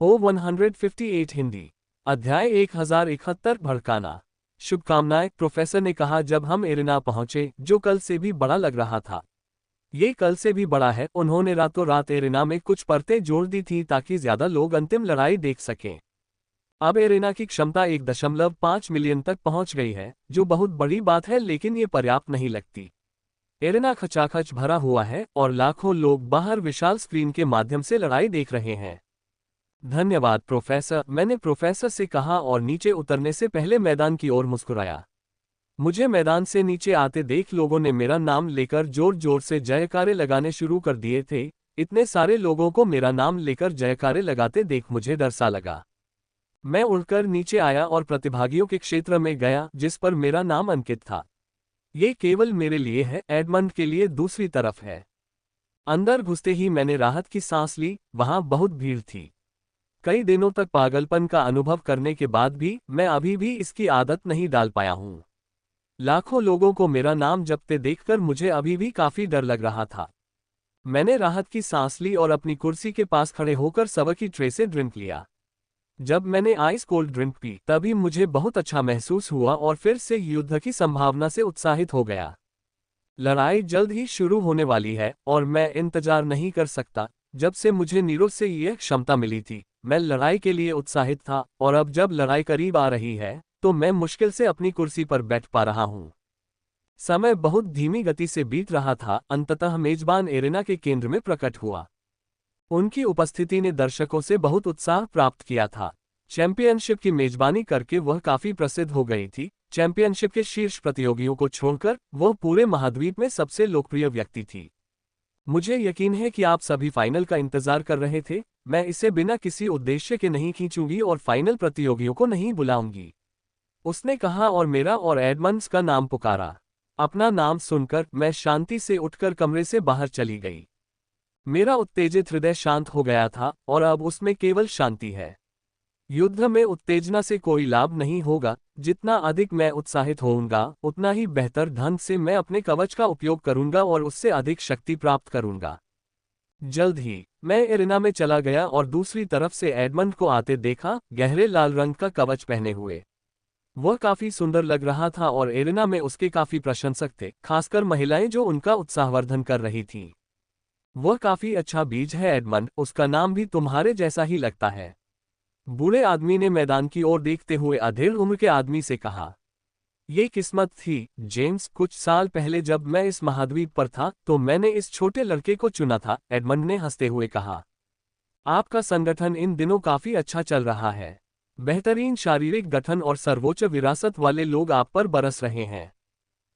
ओ 158 हिंदी। अध्याय 1071 भड़काना। शुभकामनाएं। प्रोफेसर ने कहा जब हम एरिना पहुंचे, जो कल से भी बड़ा लग रहा था। ये कल से भी बड़ा है। उन्होंने रातों रात एरिना में कुछ परतें जोड़ दी थी ताकि ज्यादा लोग अंतिम लड़ाई देख सकें। अब एरिना की क्षमता 1.5 मिलियन तक पहुंच गई है, जो बहुत बड़ी बात है, लेकिन ये पर्याप्त नहीं लगती। एरिना खचाखच भरा हुआ है और लाखों लोग बाहर विशाल स्क्रीन के माध्यम से लड़ाई देख रहे हैं। धन्यवाद प्रोफेसर, मैंने प्रोफेसर से कहा और नीचे उतरने से पहले मैदान की ओर मुस्कुराया। मुझे मैदान से नीचे आते देख लोगों ने मेरा नाम लेकर जोर जोर से जयकारे लगाने शुरू कर दिए थे। इतने सारे लोगों को मेरा नाम लेकर जयकारे लगाते देख मुझे डर सा लगा। मैं उड़कर नीचे आया और प्रतिभागियों के क्षेत्र में गया जिस पर मेरा नाम अंकित था। ये केवल मेरे लिए है, एडमंड के लिए दूसरी तरफ है। अंदर घुसते ही मैंने राहत की सांस ली। वहां बहुत भीड़ थी। कई दिनों तक पागलपन का अनुभव करने के बाद भी मैं अभी भी इसकी आदत नहीं डाल पाया हूं। लाखों लोगों को मेरा नाम जपते देखकर मुझे अभी भी काफी डर लग रहा था। मैंने राहत की सांस ली और अपनी कुर्सी के पास खड़े होकर सबर की ट्रे से ड्रिंक लिया। जब मैंने आइस कोल्ड ड्रिंक पी तभी मुझे बहुत अच्छा महसूस हुआ और फिर से युद्ध की संभावना से उत्साहित हो गया। लड़ाई जल्द ही शुरू होने वाली है और मैं इंतजार नहीं कर सकता। जब से मुझे नीरो से यह क्षमता मिली थी, मैं लड़ाई के लिए उत्साहित था और अब जब लड़ाई करीब आ रही है तो मैं मुश्किल से अपनी कुर्सी पर बैठ पा रहा हूं। समय बहुत धीमी गति से बीत रहा था। अंततः मेजबान एरिना के केंद्र में प्रकट हुआ। उनकी उपस्थिति ने दर्शकों से बहुत उत्साह प्राप्त किया था। चैंपियनशिप की मेजबानी करके वह काफी प्रसिद्ध हो गई थी। चैंपियनशिप के शीर्ष प्रतियोगियों को छोड़कर वह पूरे महाद्वीप में सबसे लोकप्रिय व्यक्ति थी। मुझे यकीन है कि आप सभी फाइनल का इंतजार कर रहे थे। मैं इसे बिना किसी उद्देश्य के नहीं खींचूंगी और फाइनल प्रतियोगियों को नहीं बुलाऊंगी, उसने कहा और मेरा और एडमंड्स का नाम पुकारा। अपना नाम सुनकर मैं शांति से उठकर कमरे से बाहर चली गई। मेरा उत्तेजित हृदय शांत हो गया था और अब उसमें केवल शांति है। युद्ध में उत्तेजना से कोई लाभ नहीं होगा। जितना अधिक मैं उत्साहित होऊंगा उतना ही बेहतर ढंग से मैं अपने कवच का उपयोग करूंगा और उससे अधिक शक्ति प्राप्त करूंगा। जल्द ही मैं एरिना में चला गया और दूसरी तरफ से एडमंड को आते देखा, गहरे लाल रंग का कवच पहने हुए। वह काफी सुंदर लग रहा था और एरिना में उसके काफी प्रशंसक थे, खासकर महिलाएं जो उनका उत्साहवर्धन कर रही थीं। वह काफी अच्छा बीज है एडमंड, उसका नाम भी तुम्हारे जैसा ही लगता है। बूढ़े आदमी ने मैदान की ओर देखते हुए अधेड़ उम्र के आदमी से कहा। ये किस्मत थी जेम्स, कुछ साल पहले जब मैं इस महाद्वीप पर था तो मैंने इस छोटे लड़के को चुना था, एडमंड ने हंसते हुए कहा। आपका संगठन इन दिनों काफी अच्छा चल रहा है। बेहतरीन शारीरिक गठन और सर्वोच्च विरासत वाले लोग आप पर बरस रहे हैं।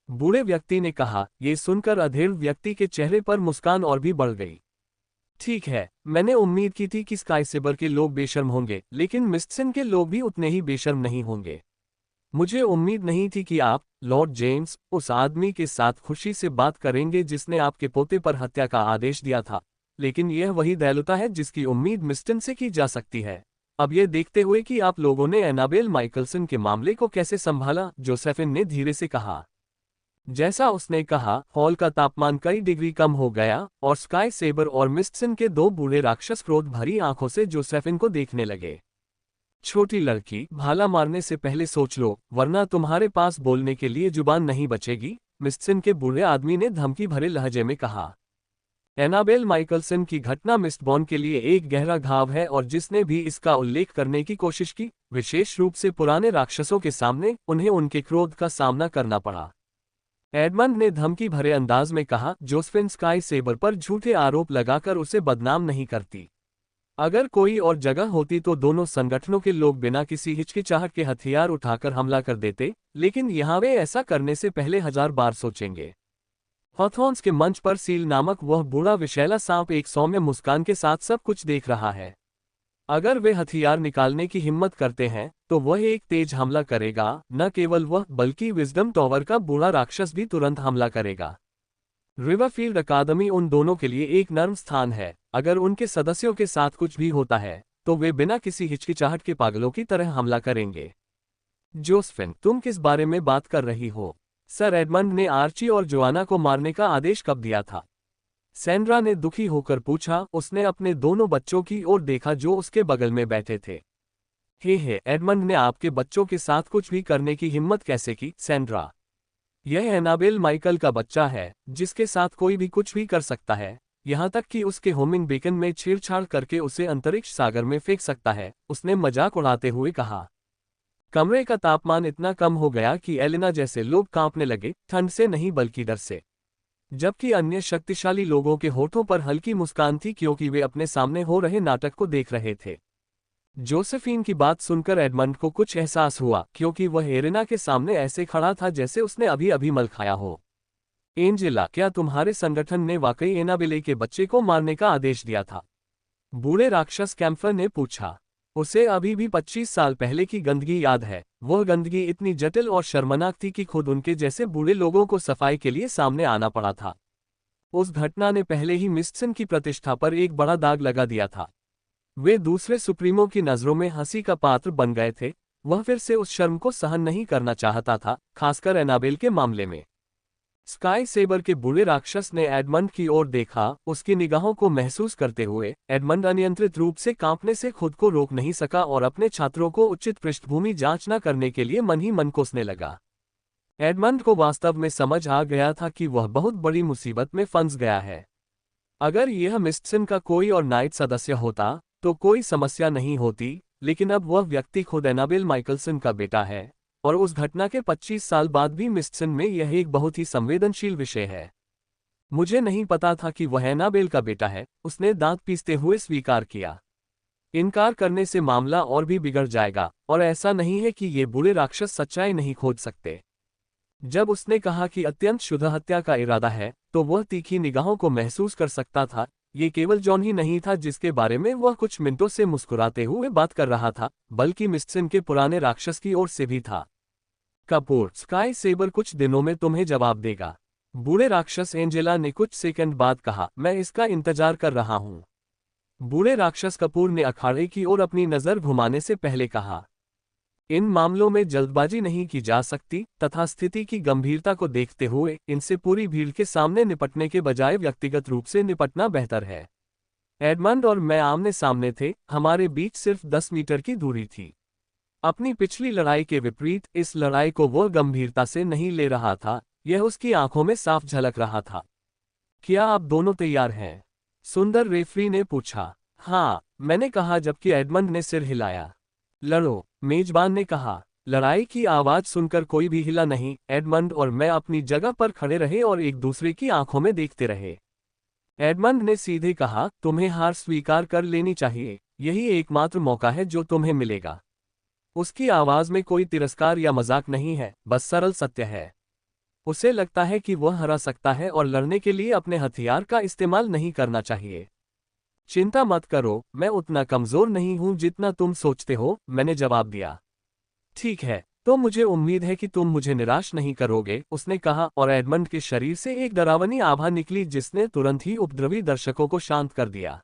बूढ़े व्यक्ति ने कहा। ये सुनकर अधेड़ व्यक्ति के चेहरे पर मुस्कान और भी बढ़ गई। ठीक है, मैंने उम्मीद की थी कि स्काईसेबर के लोग बेशर्म होंगे, लेकिन मिस्टसन के लोग भी उतने ही बेशर्म नहीं होंगे। मुझे उम्मीद नहीं थी कि आप, लॉर्ड जेम्स, उस आदमी के साथ खुशी से बात करेंगे जिसने आपके पोते पर हत्या का आदेश दिया था, लेकिन यह वही दयालुता है जिसकी उम्मीद मिस्टन से की जा सकती है। अब यह देखते हुए कि आप लोगों ने एनाबेल माइकलसन के मामले को कैसे संभाला, जोसेफिन ने धीरे से कहा। जैसा उसने कहा, हॉल का तापमान कई डिग्री कम हो गया और स्काई सेबर और मिस्टसन के दो बूढ़े राक्षस क्रोध भरी आंखों से जोसेफिन को देखने लगे। छोटी लड़की, भाला मारने से पहले सोच लो, वरना तुम्हारे पास बोलने के लिए जुबान नहीं बचेगी, मिस्टसन के बूढ़े आदमी ने धमकी भरे लहजे में कहा। एनाबेल माइकलसन की घटना मिस्टबॉर्न के लिए एक गहरा घाव है और जिसने भी इसका उल्लेख करने की कोशिश की, विशेष रूप से पुराने राक्षसों के सामने, उन्हें उनके क्रोध का सामना करना पड़ा। एडमंड ने धमकी भरे अंदाज में कहा। जोसेफिन स्काई सेबर पर झूठे आरोप लगाकर उसे बदनाम नहीं करती। अगर कोई और जगह होती तो दोनों संगठनों के लोग बिना किसी हिचकिचाहट के हथियार उठाकर हमला कर देते, लेकिन यहाँ वे ऐसा करने से पहले 1000 बार सोचेंगे। हॉथॉर्न्स के मंच पर सील नामक वह बूढ़ा विशैला सांप एक सौम्य मुस्कान के साथ सब कुछ देख रहा है। अगर वे हथियार निकालने की हिम्मत करते हैं तो वह एक तेज हमला करेगा। न केवल वह, बल्कि विजडम टॉवर का बूढ़ा राक्षस भी तुरंत हमला करेगा। रिवरफील्ड अकादमी उन दोनों के लिए एक नर्म स्थान है। अगर उनके सदस्यों के साथ कुछ भी होता है तो वे बिना किसी हिचकिचाहट के पागलों की तरह हमला करेंगे। जोसेफिन, तुम किस बारे में बात कर रही हो? सर एडमंड ने आर्ची और जोआना को मारने का आदेश कब दिया था? सैंड्रा ने दुखी होकर पूछा। उसने अपने दोनों बच्चों की ओर देखा जो उसके बगल में बैठे थे। हे एडमंड ने आपके बच्चों के साथ कुछ भी करने की हिम्मत कैसे की, सैंड्रा? यह एनाबेल माइकल का बच्चा है, जिसके साथ कोई भी कुछ भी कर सकता है, यहाँ तक कि उसके होमिंग बेकन में छेड़छाड़ करके उसे अंतरिक्ष सागर में फेंक सकता है, उसने मजाक उड़ाते हुए कहा। कमरे का तापमान इतना कम हो गया कि एलिना जैसे लोग कांपने लगे, ठंड से नहीं बल्कि डर से। जबकि अन्य शक्तिशाली लोगों के होठों पर हल्की मुस्कान थी क्योंकि वे अपने सामने हो रहे नाटक को देख रहे थे। जोसेफीन की बात सुनकर एडमंड को कुछ एहसास हुआ क्योंकि वह एरिना के सामने ऐसे खड़ा था जैसे उसने अभी अभी मल खाया हो। एंजेला, क्या तुम्हारे संगठन ने वाकई एनाबेले के बच्चे को मारने का आदेश दिया था? बूढ़े राक्षस कैम्फर ने पूछा। उसे अभी भी 25 साल पहले की गंदगी याद है। वह गंदगी इतनी जटिल और शर्मनाक थी कि खुद उनके जैसे बूढ़े लोगों को सफाई के लिए सामने आना पड़ा था। उस घटना ने पहले ही मिस्टसन की प्रतिष्ठा पर एक बड़ा दाग लगा दिया था। वे दूसरे सुप्रीमों की नजरों में हंसी का पात्र बन गए थे। वह फिर से उस शर्म को सहन नहीं करना चाहता था, खासकर एनाबेल के मामले में। स्काई सेबर के बूढ़े राक्षस ने एडमंड की ओर देखा। उसकी निगाहों को महसूस करते हुए एडमंड अनियंत्रित रूप से कांपने से खुद को रोक नहीं सका और अपने छात्रों को उचित पृष्ठभूमि जांच न करने के लिए मन ही मन कोसने लगा। एडमंड को वास्तव में समझ आ गया था कि वह बहुत बड़ी मुसीबत में फंस गया है। अगर यह मिस्टसन का कोई और नाइट सदस्य होता तो कोई समस्या नहीं होती, लेकिन अब वह व्यक्ति खुद एनाबेल माइकलसन का बेटा है, और उस घटना के 25 साल बाद भी मिस्टसन में यह एक बहुत ही संवेदनशील विषय है। मुझे नहीं पता था कि वह एनाबेल का बेटा है, उसने दांत पीसते हुए स्वीकार किया। इनकार करने से मामला और भी बिगड़ जाएगा, और ऐसा नहीं है कि ये बूढ़े राक्षस सच्चाई नहीं खोज सकते। जब उसने कहा कि अत्यंत शुद्ध हत्या का इरादा है, तो वह तीखी निगाहों को महसूस कर सकता था। ये केवल जॉन ही नहीं था जिसके बारे में वह कुछ मिनटों से मुस्कुराते हुए बात कर रहा था, बल्कि मिस्टसन के पुराने राक्षस की ओर से भी था। कपूर, स्काई सेबर कुछ दिनों में तुम्हें जवाब देगा। बूढ़े राक्षस एंजेला ने कुछ सेकंड बाद कहा। मैं इसका इंतजार कर रहा हूं। बूढ़े राक्षस कपूर ने अखाड़े की ओर अपनी नजर घुमाने से पहले कहा, इन मामलों में जल्दबाजी नहीं की जा सकती, तथा स्थिति की गंभीरता को देखते हुए इनसे पूरी भीड़ के सामने निपटने के बजाय व्यक्तिगत रूप से निपटना बेहतर है। एडमंड और मैं आमने सामने थे, हमारे बीच सिर्फ 10 मीटर की दूरी थी। अपनी पिछली लड़ाई के विपरीत इस लड़ाई को वह गंभीरता से नहीं ले रहा था, यह उसकी आंखों में साफ झलक रहा था। क्या आप दोनों तैयार हैं? सुंदर रेफरी ने पूछा। हाँ, मैंने कहा जबकि एडमंड ने सिर हिलाया। लड़ो, मेजबान ने कहा। लड़ाई की आवाज सुनकर कोई भी हिला नहीं। एडमंड और मैं अपनी जगह पर खड़े रहे और एक दूसरे की आंखों में देखते रहे। एडमंड ने सीधे कहा, तुम्हें हार स्वीकार कर लेनी चाहिए, यही एकमात्र मौका है जो तुम्हें मिलेगा। उसकी आवाज में कोई तिरस्कार या मजाक नहीं है, बस सरल सत्य है। उसे लगता है कि वह हरा सकता है और लड़ने के लिए अपने हथियार का इस्तेमाल नहीं करना चाहिए। चिंता मत करो, मैं उतना कमजोर नहीं हूं जितना तुम सोचते हो, मैंने जवाब दिया। ठीक है, तो मुझे उम्मीद है कि तुम मुझे निराश नहीं करोगे, उसने कहा, और एडमंड के शरीर से एक डरावनी आभा निकली जिसने तुरंत ही उपद्रवी दर्शकों को शांत कर दिया।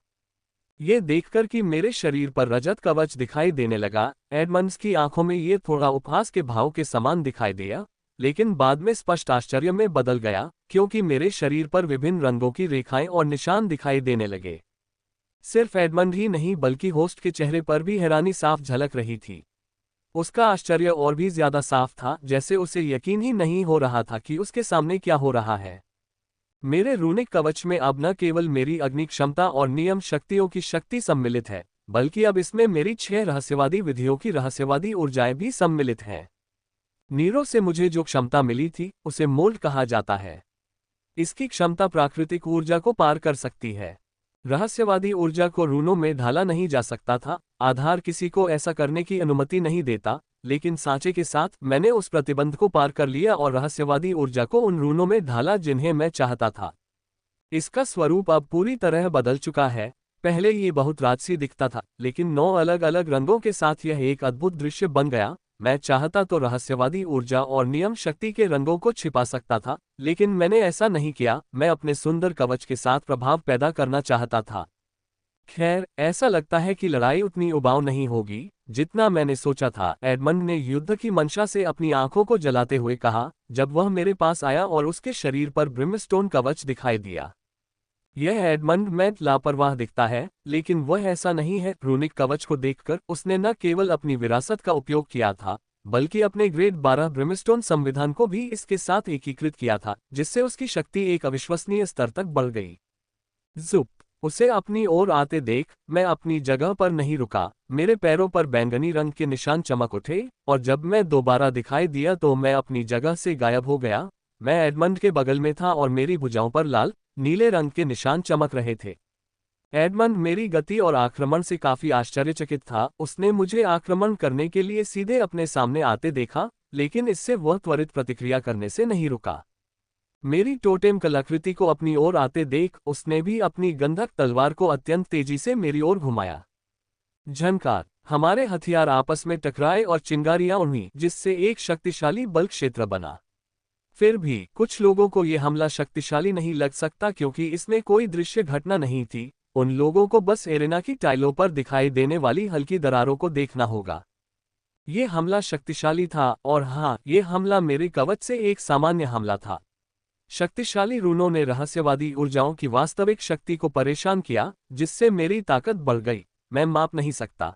ये देखकर कि मेरे शरीर पर रजत कवच दिखाई देने लगा, एडमंड्स की आंखों में ये थोड़ा उपहास के भाव के समान दिखाई दिया, लेकिन बाद में स्पष्ट आश्चर्य में बदल गया क्योंकि मेरे शरीर पर विभिन्न रंगों की रेखाएं और निशान दिखाई देने लगे। सिर्फ एडमंड ही नहीं बल्कि होस्ट के चेहरे पर भी हैरानी साफ झलक रही थी। उसका आश्चर्य और भी ज्यादा साफ था, जैसे उसे यकीन ही नहीं हो रहा था कि उसके सामने क्या हो रहा है। मेरे रूनिक कवच में अब न केवल मेरी अग्नि क्षमता और नियम शक्तियों की शक्ति सम्मिलित है, बल्कि अब इसमें मेरी 6 रहस्यवादी विधियों की रहस्यवादी ऊर्जाएं भी सम्मिलित हैं। नीरो से मुझे जो क्षमता मिली थी उसे मोल्ड कहा जाता है। इसकी क्षमता प्राकृतिक ऊर्जा को पार कर सकती है। रहस्यवादी ऊर्जा को रूनों में ढाला नहीं जा सकता था, आधार किसी को ऐसा करने की अनुमति नहीं देता, लेकिन सांचे के साथ मैंने उस प्रतिबंध को पार कर लिया और रहस्यवादी ऊर्जा को उन रूनों में ढाला जिन्हें मैं चाहता था। इसका स्वरूप अब पूरी तरह बदल चुका है। पहले ये बहुत राजसी दिखता था, लेकिन 9 अलग अलग रंगों के साथ यह एक अद्भुत दृश्य बन गया। मैं चाहता तो रहस्यवादी ऊर्जा और नियम शक्ति के रंगों को छिपा सकता था, लेकिन मैंने ऐसा नहीं किया। मैं अपने सुंदर कवच के साथ प्रभाव पैदा करना चाहता था। खैर, ऐसा लगता है कि लड़ाई उतनी उबाऊ नहीं होगी जितना मैंने सोचा था, एडमंड ने युद्ध की मंशा से अपनी आंखों को जलाते हुए कहा, जब वह मेरे पास आया और उसके शरीर पर ब्रिमस्टोन कवच दिखाई दिया। यह एडमंड में लापरवाह दिखता है, लेकिन वह ऐसा नहीं है। रूनिक कवच को देखकर उसने न केवल अपनी विरासत का उपयोग किया था, बल्कि अपने ग्रेड 12 ब्रिमस्टोन संविधान को भी इसके साथ एकीकृत किया था, जिससे उसकी शक्ति एक अविश्वसनीय स्तर तक बढ़ गई। जुप! उसे अपनी ओर आते देख मैं अपनी जगह पर नहीं रुका। मेरे पैरों पर बैंगनी रंग के निशान चमक उठे, और जब मैं दोबारा दिखाई दिया तो मैं अपनी जगह से गायब हो गया। मैं एडमंड के बगल में था और मेरी भुजाओं पर लाल नीले रंग के निशान चमक रहे थे। एडमंड मेरी गति और आक्रमण से काफी आश्चर्यचकित था। उसने मुझे आक्रमण करने के लिए सीधे अपने सामने आते देखा, लेकिन इससे वह त्वरित प्रतिक्रिया करने से नहीं रुका। मेरी टोटेम कलाकृति को अपनी ओर आते देख उसने भी अपनी गंधक तलवार को अत्यंत तेजी से मेरी ओर घुमाया। झनकार! हमारे हथियार आपस में टकराए और चिंगारियां उड़ी, जिससे एक शक्तिशाली बल क्षेत्र बना। फिर भी कुछ लोगों को यह हमला शक्तिशाली नहीं लग सकता क्योंकि इसमें कोई दृश्य घटना नहीं थी। उन लोगों को बस एरेना की टाइलों पर दिखाई देने वाली हल्की दरारों को देखना होगा। ये हमला शक्तिशाली था, और हाँ, ये हमला मेरे कवच से एक सामान्य हमला था। शक्तिशाली रूनों ने रहस्यवादी ऊर्जाओं की वास्तविक शक्ति को परेशान किया, जिससे मेरी ताकत बढ़ गई। मैं माप नहीं सकता।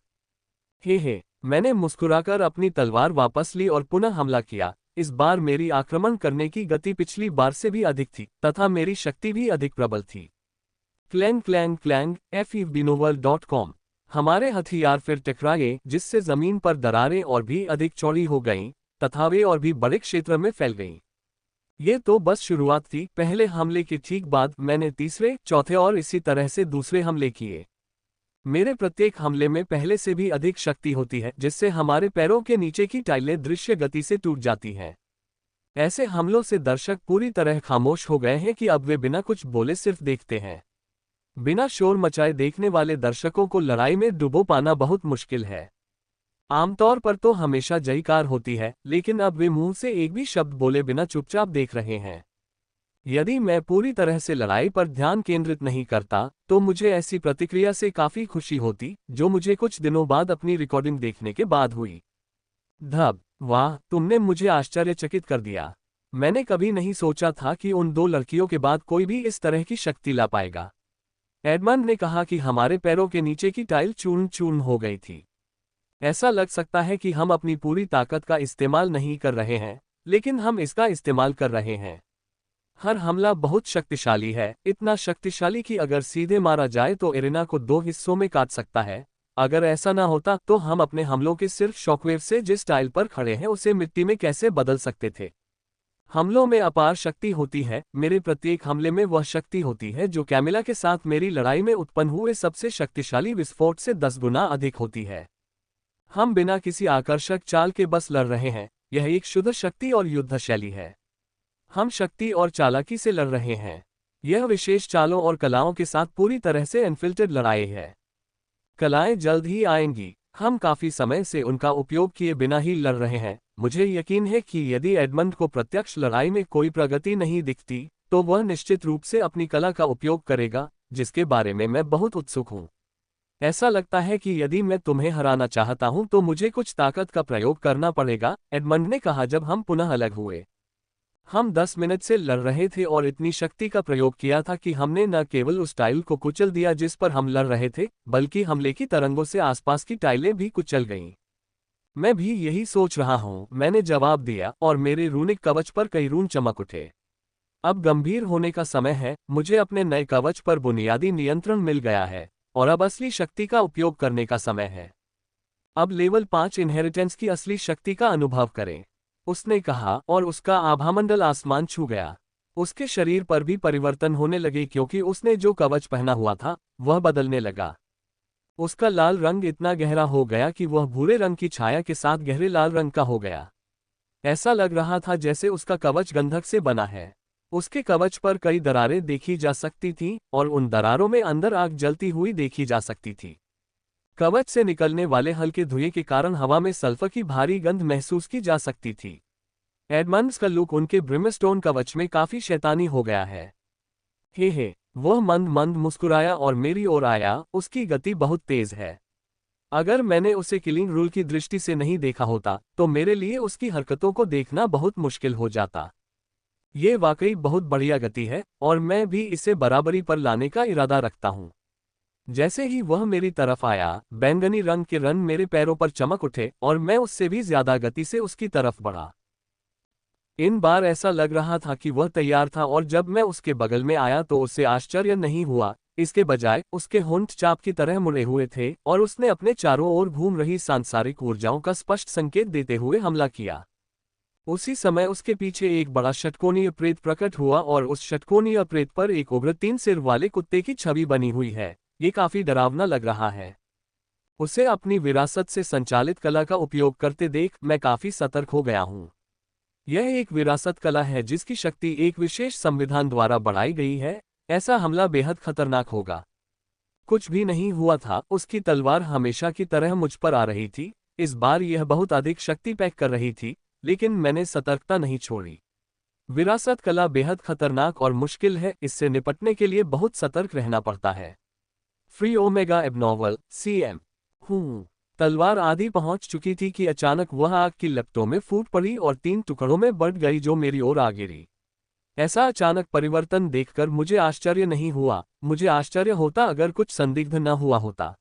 हे, मैंने मुस्कुराकर अपनी तलवार वापस ली और पुनः हमला किया। इस बार मेरी आक्रमण करने की गति पिछली बार से भी अधिक थी, तथा मेरी शक्ति भी अधिक प्रबल थी। Clang clang clang fevbinovel.com। हमारे हथियार फिर टकराए, जिससे जमीन पर दरारें और भी अधिक चौड़ी हो गईं, तथा वे और भी बड़े क्षेत्र में फैल गईं। ये तो बस शुरुआत थी। पहले हमले के ठीक बाद मैंने तीसरे, चौथे और इसी तरह से दूसरे हमले किए। मेरे प्रत्येक हमले में पहले से भी अधिक शक्ति होती है, जिससे हमारे पैरों के नीचे की टाइलें दृश्य गति से टूट जाती हैं। ऐसे हमलों से दर्शक पूरी तरह खामोश हो गए हैं कि अब वे बिना कुछ बोले सिर्फ देखते हैं। बिना शोर मचाए देखने वाले दर्शकों को लड़ाई में डुबो पाना बहुत मुश्किल है। आमतौर पर तो हमेशा जयकार होती है, लेकिन अब वे मुंह से एक भी शब्द बोले बिना चुपचाप देख रहे हैं। यदि मैं पूरी तरह से लड़ाई पर ध्यान केंद्रित नहीं करता, तो मुझे ऐसी प्रतिक्रिया से काफी खुशी होती, जो मुझे कुछ दिनों बाद अपनी रिकॉर्डिंग देखने के बाद हुई। धब! वाह, तुमने मुझे आश्चर्यचकित कर दिया। मैंने कभी नहीं सोचा था कि उन दो लड़कियों के बाद कोई भी इस तरह की शक्ति ला पाएगा। एडमंड ने कहा कि हमारे पैरों के नीचे की टाइल चूर्ण चूर्ण हो गई थी। ऐसा लग सकता है कि हम अपनी पूरी ताकत का इस्तेमाल नहीं कर रहे हैं, लेकिन हम इसका इस्तेमाल कर रहे हैं। हर हमला बहुत शक्तिशाली है, इतना शक्तिशाली कि अगर सीधे मारा जाए तो एरेना को दो हिस्सों में काट सकता है। अगर ऐसा ना होता तो हम अपने हमलों के सिर्फ शॉकवेव से जिस टाइल पर खड़े हैं उसे मिट्टी में कैसे बदल सकते थे। हमलों में अपार शक्ति होती है। मेरे प्रत्येक हमले में वह शक्ति होती है जो कैमिला के साथ मेरी लड़ाई में उत्पन्न हुए सबसे शक्तिशाली विस्फोट से 10 गुना अधिक होती है। हम बिना किसी आकर्षक चाल के बस लड़ रहे हैं। यह एक शुद्ध शक्ति और युद्ध शैली है। हम शक्ति और चालाकी से लड़ रहे हैं। यह विशेष चालों और कलाओं के साथ पूरी तरह से अनफिल्टर्ड लड़ाई है। कलाएं जल्द ही आएंगी। हम काफी समय से उनका उपयोग किए बिना ही लड़ रहे हैं। मुझे यकीन है कि यदि एडमंड को प्रत्यक्ष लड़ाई में कोई प्रगति नहीं दिखती, तो वह निश्चित रूप से अपनी कला का उपयोग करेगा, जिसके बारे में मैं बहुत उत्सुक हूं। ऐसा लगता है कि यदि मैं तुम्हें हराना चाहता हूं तो मुझे कुछ ताकत का प्रयोग करना पड़ेगा, एडमंड ने कहा जब हम पुनः अलग हुए। हम 10 मिनट से लड़ रहे थे और इतनी शक्ति का प्रयोग किया था कि हमने न केवल उस टाइल को कुचल दिया जिस पर हम लड़ रहे थे, बल्कि हमले की तरंगों से आसपास की टाइलें भी कुचल गईं। मैं भी यही सोच रहा हूं, मैंने जवाब दिया, और मेरे रूनिक कवच पर कई रून चमक उठे। अब गंभीर होने का समय है। मुझे अपने नए कवच पर बुनियादी नियंत्रण मिल गया है, और अब असली शक्ति का उपयोग करने का समय है। अब लेवल 5 इनहेरिटेंस की असली शक्ति का अनुभव करें, उसने कहा, और उसका आभामंडल आसमान छू गया। उसके शरीर पर भी परिवर्तन होने लगे क्योंकि उसने जो कवच पहना हुआ था वह बदलने लगा। उसका लाल रंग इतना गहरा हो गया कि वह भूरे रंग की छाया के साथ गहरे लाल रंग का हो गया। ऐसा लग रहा था जैसे उसका कवच गंधक से बना है। उसके कवच पर कई दरारें देखी जा सकती थीं, और उन दरारों में अंदर आग जलती हुई देखी जा सकती थी। कवच से निकलने वाले हल्के धुएं के कारण हवा में सल्फर की भारी गंध महसूस की जा सकती थी। एडमंड्स का लुक उनके ब्रिमस्टोन कवच में काफी शैतानी हो गया है। हे, वह मंद मंद मुस्कुराया और मेरी ओर आया। उसकी गति बहुत तेज है। अगर मैंने उसे किलिंग रूल की दृष्टि से नहीं देखा होता, तो मेरे लिए उसकी हरकतों को देखना बहुत मुश्किल हो जाता। ये वाकई बहुत बढ़िया गति है और मैं भी इसे बराबरी पर लाने का इरादा रखता हूँ। जैसे ही वह मेरी तरफ आया, बैंगनी रंग के रन मेरे पैरों पर चमक उठे और मैं उससे भी ज्यादा गति से उसकी तरफ बढ़ा। इन बार ऐसा लग रहा था कि वह तैयार था और जब मैं उसके बगल में आया तो उसे आश्चर्य नहीं हुआ, इसके बजाय उसके होंठ चाप की तरह मुड़े हुए थे और उसने अपने चारों ओर घूम रही सांसारिक ऊर्जाओं का स्पष्ट संकेत देते हुए हमला किया। उसी समय उसके पीछे एक बड़ा षटकोणीय प्रेत प्रकट हुआ और उस षटकोणीय प्रेत पर एक उग्र 3 सिर वाले कुत्ते की छवि बनी हुई है। ये काफी डरावना लग रहा है। उसे अपनी विरासत से संचालित कला का उपयोग करते देख मैं काफी सतर्क हो गया हूँ। यह एक विरासत कला है जिसकी शक्ति एक विशेष संविधान द्वारा बढ़ाई गई है। ऐसा हमला बेहद खतरनाक होगा। कुछ भी नहीं हुआ था, उसकी तलवार हमेशा की तरह मुझ पर आ रही थी। इस बार यह बहुत अधिक शक्ति पैक कर रही थी, लेकिन मैंने सतर्कता नहीं छोड़ी। विरासत कला बेहद खतरनाक और मुश्किल है, इससे निपटने के लिए बहुत सतर्क रहना पड़ता है। Free omega abnormal CM। तलवार आधी पहुंच चुकी थी कि अचानक वह आग की लपटों में फूट पड़ी और 3 टुकड़ों में बढ़ गई जो मेरी ओर आ गिरी। ऐसा अचानक परिवर्तन देखकर मुझे आश्चर्य नहीं हुआ, मुझे आश्चर्य होता अगर कुछ संदिग्ध न हुआ होता।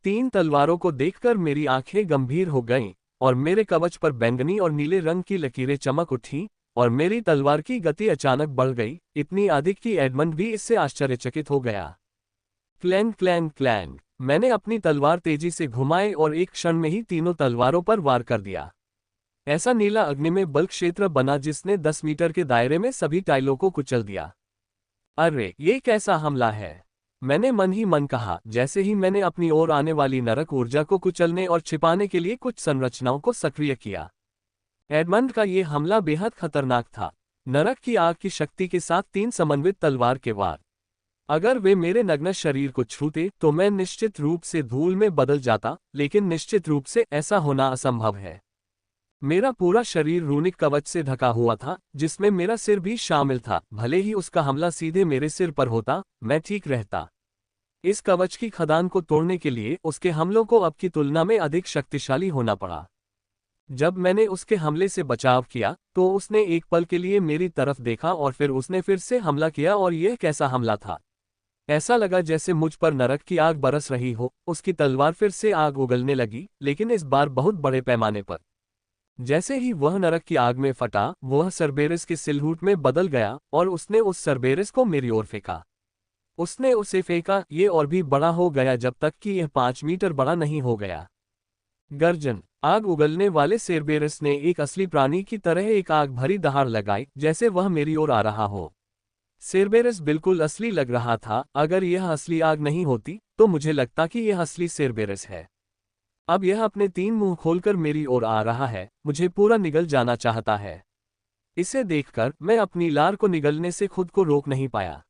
3 तलवारों को देखकर मेरी आंखें गंभीर हो गईं और मेरे कवच पर बैंगनी और नीले रंग की लकीरें चमक उठीं और मेरी तलवार की गति अचानक बढ़ गई, इतनी अधिक कि एडमंड भी इससे आश्चर्यचकित हो गया। क्लैंग क्लैंग क्लैंग, मैंने अपनी तलवार तेजी से घुमाई और एक क्षण में ही तीनों तलवारों पर वार कर दिया। ऐसा नीला अग्नि में बल क्षेत्र बना जिसने 10 मीटर के दायरे में सभी टाइलों को कुचल दिया। अरे ये कैसा हमला है, मैंने मन ही मन कहा जैसे ही मैंने अपनी ओर आने वाली नरक ऊर्जा को कुचलने और छिपाने के लिए कुछ संरचनाओं को सक्रिय किया। एडमंड का ये हमला बेहद खतरनाक था। नरक की आग की शक्ति के साथ 3 समन्वित तलवार के वार। अगर वे मेरे नग्न शरीर को छूते तो मैं निश्चित रूप से धूल में बदल जाता, लेकिन निश्चित रूप से ऐसा होना असंभव है। मेरा पूरा शरीर रूनिक कवच से ढका हुआ था, जिसमें मेरा सिर भी शामिल था। भले ही उसका हमला सीधे मेरे सिर पर होता, मैं ठीक रहता। इस कवच की खदान को तोड़ने के लिए उसके हमलों को अब की तुलना में अधिक शक्तिशाली होना पड़ा। जब मैंने उसके हमले से बचाव किया तो उसने एक पल के लिए मेरी तरफ देखा और फिर उसने फिर से हमला किया और यह कैसा हमला था। ऐसा लगा जैसे मुझ पर नरक की आग बरस रही हो। उसकी तलवार फिर से आग उगलने लगी, लेकिन इस बार बहुत बड़े पैमाने पर। जैसे ही वह नरक की आग में फटा, वह सरबेरस के सिलहूट में बदल गया और उसने उस सरबेरस को मेरी ओर फेंका। उसने उसे फेंका, ये और भी बड़ा हो गया जब तक कि यह 5 मीटर बड़ा नहीं हो गया। गर्जन, आग उगलने वाले सेरबेरस ने एक असली प्राणी की तरह एक आग भरी दहाड़ लगाई, जैसे वह मेरी ओर आ रहा हो। सेरबेरस बिल्कुल असली लग रहा था। अगर यह असली आग नहीं होती तो मुझे लगता कि यह असली सेरबेरस है। अब यह अपने 3 मुंह खोलकर मेरी ओर आ रहा है, मुझे पूरा निगल जाना चाहता है। इसे देखकर मैं अपनी लार को निगलने से खुद को रोक नहीं पाया।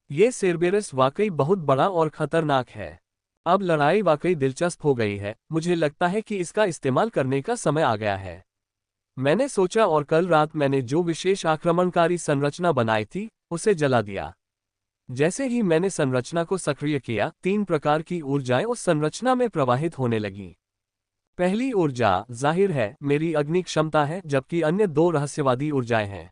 ये सेरबेरस वाकई बहुत बड़ा और खतरनाक है। अब लड़ाई वाकई दिलचस्प हो गई है। मुझे लगता है कि इसका इस्तेमाल करने का समय आ गया है। मैंने सोचा और कल रात मैंने जो विशेष आक्रमणकारी संरचना बनाई थी उसे जला दिया। जैसे ही मैंने संरचना को सक्रिय किया, 3 प्रकार की ऊर्जाएं उस संरचना में प्रवाहित होने लगीं। पहली ऊर्जा जाहिर है मेरी अग्नि क्षमता है, जबकि अन्य 2 रहस्यवादी ऊर्जाएं हैं।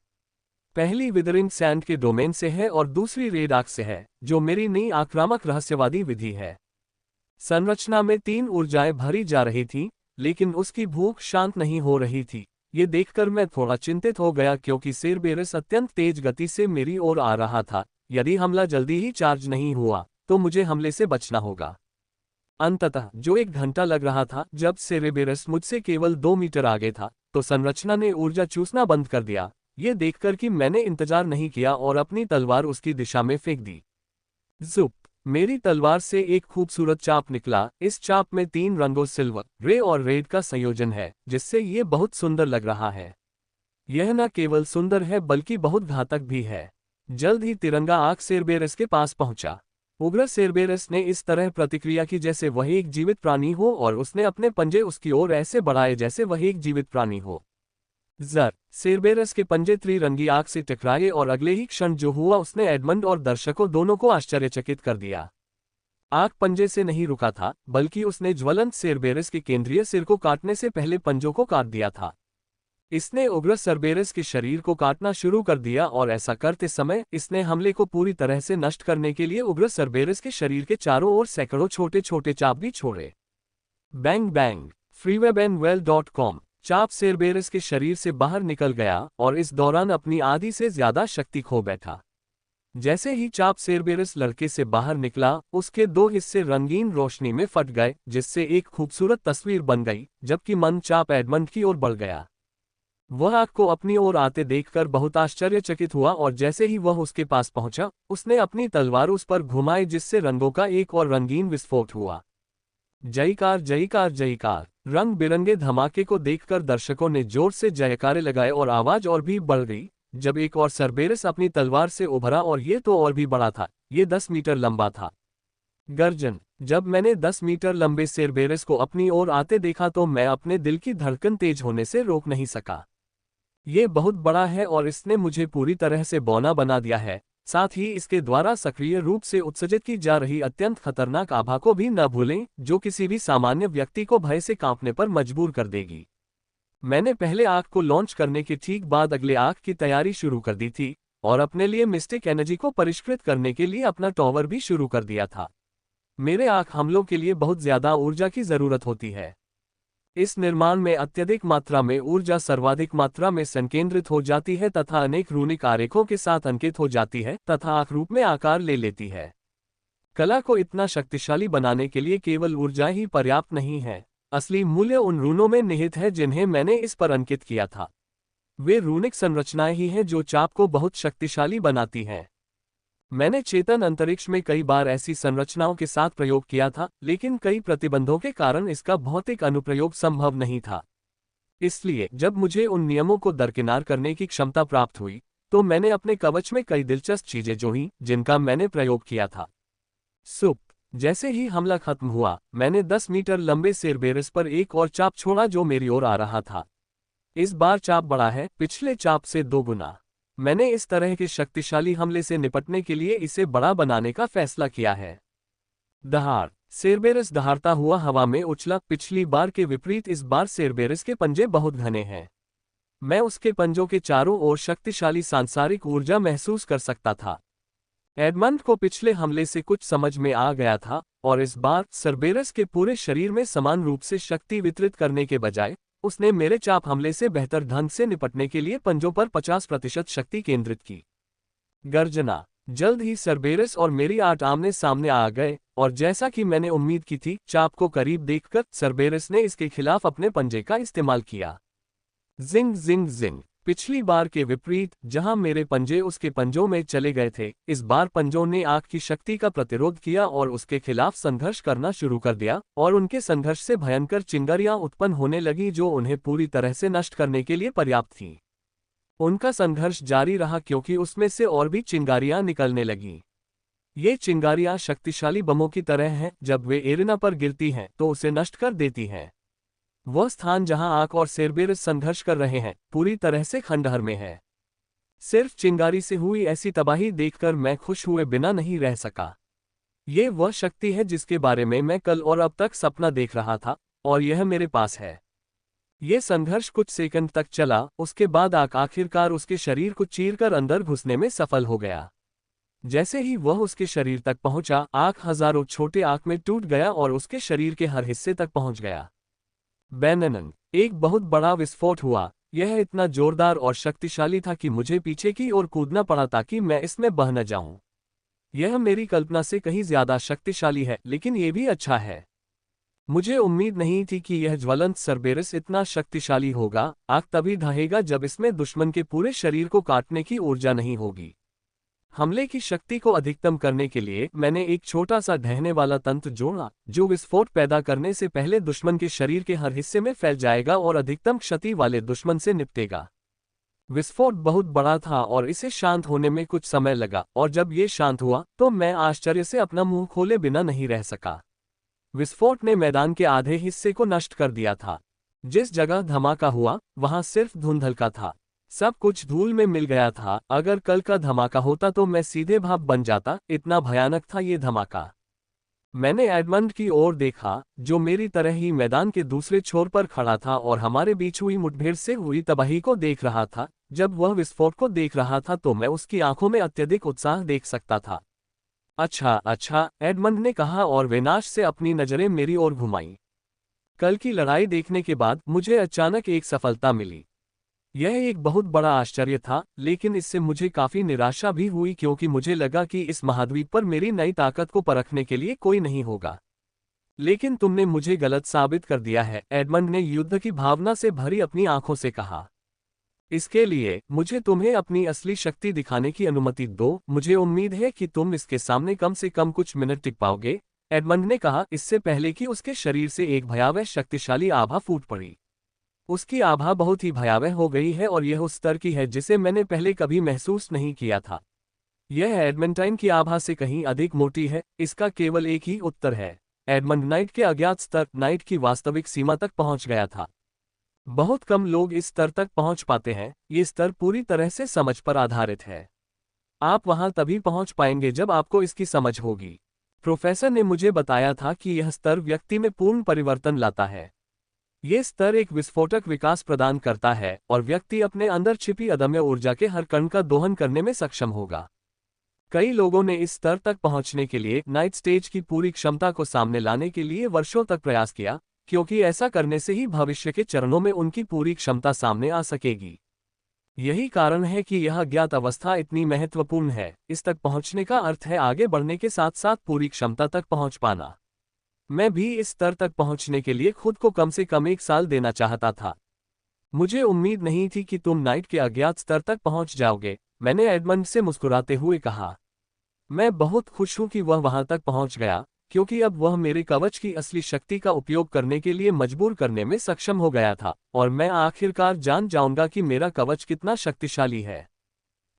पहली विदरिंग सैंड के डोमेन से है और दूसरी रेड आर्क से है, जो मेरी नई आक्रामक रहस्यवादी विधि है। संरचना में 3 ऊर्जाएं भरी जा रही थीं, लेकिन उसकी भूख शांत नहीं हो रही थी। ये देखकर मैं थोड़ा चिंतित हो गया क्योंकि सेरबेरस अत्यंत तेज गति से मेरी ओर आ रहा था। यदि हमला जल्दी ही चार्ज नहीं हुआ तो मुझे हमले से बचना होगा। अंततः जो 1 घंटा लग रहा था, जब सेरबेरस मुझसे केवल 2 मीटर आगे था, तो संरचना ने ऊर्जा चूसना बंद कर दिया। ये देखकर कि मैंने इंतजार नहीं किया और अपनी तलवार उसकी दिशा में फेंक दी। जुप, मेरी तलवार से एक खूबसूरत चाप निकला। इस चाप में 3 रंगों सिल्वर, ग्रे और रेड का संयोजन है, जिससे ये बहुत सुंदर लग रहा है। यह न केवल सुंदर है बल्कि बहुत घातक भी है। जल्द ही तिरंगा आग सेरबेरस के पास पहुंचा। उग्र सेरबेरस ने इस तरह प्रतिक्रिया की जैसे वह एक जीवित प्राणी हो और उसने अपने पंजे उसकी ओर ऐसे बढ़ाए जैसे वह एक जीवित प्राणी हो। सेरबेरस के पंजे त्रिरंगी आग से टकराए और अगले ही क्षण जो हुआ उसने एडमंड और दर्शकों दोनों को आश्चर्यचकित कर दिया। आग पंजे से नहीं रुका था, बल्कि उसने ज्वलंत सेरबेरस के केंद्रीय सिर को काटने से पहले पंजों को काट दिया था। इसने उग्र सर्बेरस के शरीर को काटना शुरू कर दिया और ऐसा करते समय इसने हमले को पूरी तरह से नष्ट करने के लिए उग्र सर्बेरस के शरीर के चारों ओर सैकड़ों छोटे छोटे चाप भी छोड़े। Bang bang. freewebnwell.com। चाप सेरबेरस के शरीर से बाहर निकल गया और इस दौरान अपनी आधी से ज्यादा शक्ति खो बैठा। जैसे ही चाप सेरबेरस लड़के से बाहर निकला, उसके दो हिस्से रंगीन रोशनी में फट गए, जिससे एक खूबसूरत तस्वीर बन गई, जबकि मन चाप एडमंड की ओर बढ़ गया। वह आग को अपनी ओर आते देखकर बहुत आश्चर्यचकित हुआ और जैसे ही वह उसके पास पहुंचा, उसने अपनी तलवार उस पर घुमाई, जिससे रंगों का एक और रंगीन विस्फोट हुआ। जयकार जयकार जयकार। रंग बिरंगे धमाके को देखकर दर्शकों ने जोर से जयकारे लगाए और आवाज और भी बढ़ गई जब एक और सर्बेरस अपनी तलवार से उभरा, और ये तो और भी बड़ा था, ये 10 मीटर लंबा था। गर्जन। जब मैंने 10 मीटर लंबे सेरबेरस को अपनी ओर आते देखा तो मैं अपने दिल की धड़कन तेज होने से रोक नहीं सका। ये बहुत बड़ा है और इसने मुझे पूरी तरह से बौना बना दिया है। साथ ही इसके द्वारा सक्रिय रूप से उत्सर्जित की जा रही अत्यंत खतरनाक आभा को भी न भूलें, जो किसी भी सामान्य व्यक्ति को भय से कांपने पर मजबूर कर देगी। मैंने पहले आग को लॉन्च करने के ठीक बाद अगले आग की तैयारी शुरू कर दी थी और अपने लिए मिस्टिक एनर्जी को परिष्कृत करने के लिए अपना टॉवर भी शुरू कर दिया था। मेरे आग हमलों के लिए बहुत ज्यादा ऊर्जा की जरूरत होती है। इस निर्माण में अत्यधिक मात्रा में ऊर्जा सर्वाधिक मात्रा में संकेंद्रित हो जाती है तथा अनेक रूनिक आरेखों के साथ अंकित हो जाती है तथा आंख रूप में आकार ले लेती है। कला को इतना शक्तिशाली बनाने के लिए केवल ऊर्जा ही पर्याप्त नहीं है। असली मूल्य उन रूनों में निहित है जिन्हें मैंने इस पर अंकित किया था। वे रूनिक संरचनाएं ही हैं जो चाप को बहुत शक्तिशाली बनाती हैं। मैंने चेतन अंतरिक्ष में कई बार ऐसी संरचनाओं के साथ प्रयोग किया था, लेकिन कई प्रतिबंधों के कारण इसका भौतिक अनुप्रयोग संभव नहीं था। इसलिए जब मुझे उन नियमों को दरकिनार करने की क्षमता प्राप्त हुई, तो मैंने अपने कवच में कई दिलचस्प चीजें जोड़ी जिनका मैंने प्रयोग किया था। सुप। जैसे ही हमला खत्म हुआ, मैंने 10 मीटर लंबे सेरबेरस पर एक और चाप छोड़ा जो मेरी ओर आ रहा था। इस बार चाप बड़ा है, पिछले चाप से 2 गुना। मैंने इस तरह के शक्तिशाली हमले से निपटने के लिए इसे बड़ा बनाने का फैसला किया है। दहाड़। सेरबेरस दहाड़ता हुआ हवा में उछला। पिछली बार के विपरीत इस बार सेरबेरस के पंजे बहुत घने हैं। मैं उसके पंजों के चारों ओर शक्तिशाली सांसारिक ऊर्जा महसूस कर सकता था। एडमंड को पिछले हमले से कुछ समझ में आ गया था और इस बार सर्बेरस के पूरे शरीर में समान रूप से शक्ति वितरित करने के बजाय उसने मेरे चाप हमले से बेहतर ढंग से निपटने के लिए पंजों पर 50% शक्ति केंद्रित की। गर्जना। जल्द ही सर्बेरस और मेरी आठ आमने सामने आ गए और जैसा कि मैंने उम्मीद की थी, चाप को करीब देखकर सर्बेरस ने इसके खिलाफ अपने पंजे का इस्तेमाल किया। जिंग जिंग जिंग। पिछली बार के विपरीत जहां मेरे पंजे उसके पंजों में चले गए थे, इस बार पंजों ने आग की शक्ति का प्रतिरोध किया और उसके खिलाफ संघर्ष करना शुरू कर दिया और उनके संघर्ष से भयंकर चिंगारियां उत्पन्न होने लगी जो उन्हें पूरी तरह से नष्ट करने के लिए पर्याप्त थीं। उनका संघर्ष जारी रहा क्योंकि उसमें से और भी चिंगारियां निकलने लगीं। ये चिंगारियां शक्तिशाली बमों की तरह हैं, जब वे एरेना पर गिरती हैं तो उसे नष्ट कर देती हैं। वह स्थान जहां आग और सेरबेरस संघर्ष कर रहे हैं पूरी तरह से खंडहर में है। सिर्फ चिंगारी से हुई ऐसी तबाही देखकर मैं खुश हुए बिना नहीं रह सका। ये वह शक्ति है जिसके बारे में मैं कल और अब तक सपना देख रहा था और यह मेरे पास है। ये संघर्ष कुछ सेकंड तक चला, उसके बाद आग आखिरकार उसके शरीर को चीरकर अंदर घुसने में सफल हो गया। जैसे ही वह उसके शरीर तक पहुंचा, आग हजारों छोटे आग में टूट गया और उसके शरीर के हर हिस्से तक पहुंच गया। बैननन। एक बहुत बड़ा विस्फोट हुआ। यह इतना जोरदार और शक्तिशाली था कि मुझे पीछे की ओर कूदना पड़ा ताकि मैं इसमें बह न जाऊं। यह मेरी कल्पना से कहीं ज्यादा शक्तिशाली है, लेकिन यह भी अच्छा है। मुझे उम्मीद नहीं थी कि यह ज्वलंत सर्बेरस इतना शक्तिशाली होगा। आग तभी ढहेगा जब इसमें दुश्मन के पूरे शरीर को काटने की ऊर्जा नहीं होगी। हमले की शक्ति को अधिकतम करने के लिए मैंने एक छोटा सा ढहने वाला तंत्र जोड़ा जो विस्फोट पैदा करने से पहले दुश्मन के शरीर के हर हिस्से में फैल जाएगा और अधिकतम क्षति वाले दुश्मन से निपटेगा। विस्फोट बहुत बड़ा था और इसे शांत होने में कुछ समय लगा, और जब ये शांत हुआ तो मैं आश्चर्य से अपना मुंह खोले बिना नहीं रह सका। विस्फोट ने मैदान के आधे हिस्से को नष्ट कर दिया था। जिस जगह धमाका हुआ वहां सिर्फ धुंधलका था। सब कुछ धूल में मिल गया था। अगर कल का धमाका होता तो मैं सीधे भाप बन जाता, इतना भयानक था ये धमाका। मैंने एडमंड की ओर देखा, जो मेरी तरह ही मैदान के दूसरे छोर पर खड़ा था और हमारे बीच हुई मुठभेड़ से हुई तबाही को देख रहा था। जब वह विस्फोट को देख रहा था तो मैं उसकी आंखों में अत्यधिक उत्साह देख सकता था। अच्छा अच्छा, एडमंड ने कहा और विनाश से अपनी नजरें मेरी ओर घुमाईं। कल की लड़ाई देखने के बाद मुझे अचानक एक सफलता मिली। यह एक बहुत बड़ा आश्चर्य था, लेकिन इससे मुझे काफी निराशा भी हुई क्योंकि मुझे लगा कि इस महाद्वीप पर मेरी नई ताकत को परखने के लिए कोई नहीं होगा। लेकिन तुमने मुझे गलत साबित कर दिया है, एडमंड ने युद्ध की भावना से भरी अपनी आंखों से कहा। इसके लिए मुझे तुम्हें अपनी असली शक्ति दिखाने की अनुमति दो। मुझे उम्मीद है कि तुम इसके सामने कम से कम कुछ मिनट टिक पाओगे, एडमंड ने कहा, इससे पहले कि उसके शरीर से एक भयावह शक्तिशाली आभा फूट पड़ी। उसकी आभा बहुत ही भयावह हो गई है और यह उस स्तर की है जिसे मैंने पहले कभी महसूस नहीं किया था। यह एडमेंटाइन की आभा से कहीं अधिक मोटी है। इसका केवल एक ही उत्तर है। एडमंड नाइट के अज्ञात स्तर, नाइट की वास्तविक सीमा तक पहुंच गया था। बहुत कम लोग इस स्तर तक पहुंच पाते हैं। ये स्तर पूरी तरह से समझ पर आधारित है। आप वहां तभी पहुंच पाएंगे जब आपको इसकी समझ होगी। प्रोफेसर ने मुझे बताया था कि यह स्तर व्यक्ति में पूर्ण परिवर्तन लाता है। ये स्तर एक विस्फोटक विकास प्रदान करता है और व्यक्ति अपने अंदर छिपी अदम्य ऊर्जा के हर कण का दोहन करने में सक्षम होगा। कई लोगों ने इस स्तर तक पहुंचने के लिए नाइट स्टेज की पूरी क्षमता को सामने लाने के लिए वर्षों तक प्रयास किया, क्योंकि ऐसा करने से ही भविष्य के चरणों में उनकी पूरी क्षमता सामने आ सकेगी। यही कारण है कि यह अज्ञात अवस्था इतनी महत्वपूर्ण है। इस तक पहुंचने का अर्थ है आगे बढ़ने के साथ साथ पूरी क्षमता तक पहुंच पाना। मैं भी इस स्तर तक पहुंचने के लिए खुद को कम से कम 1 साल देना चाहता था। मुझे उम्मीद नहीं थी कि तुम नाइट के अज्ञात स्तर तक पहुंच जाओगे, मैंने एडमंड से मुस्कुराते हुए कहा। मैं बहुत खुश हूं कि वह वहां तक पहुंच गया, क्योंकि अब वह मेरे कवच की असली शक्ति का उपयोग करने के लिए मजबूर करने में सक्षम हो गया था और मैं आखिरकार जान जाऊंगा कि मेरा कवच कितना शक्तिशाली है।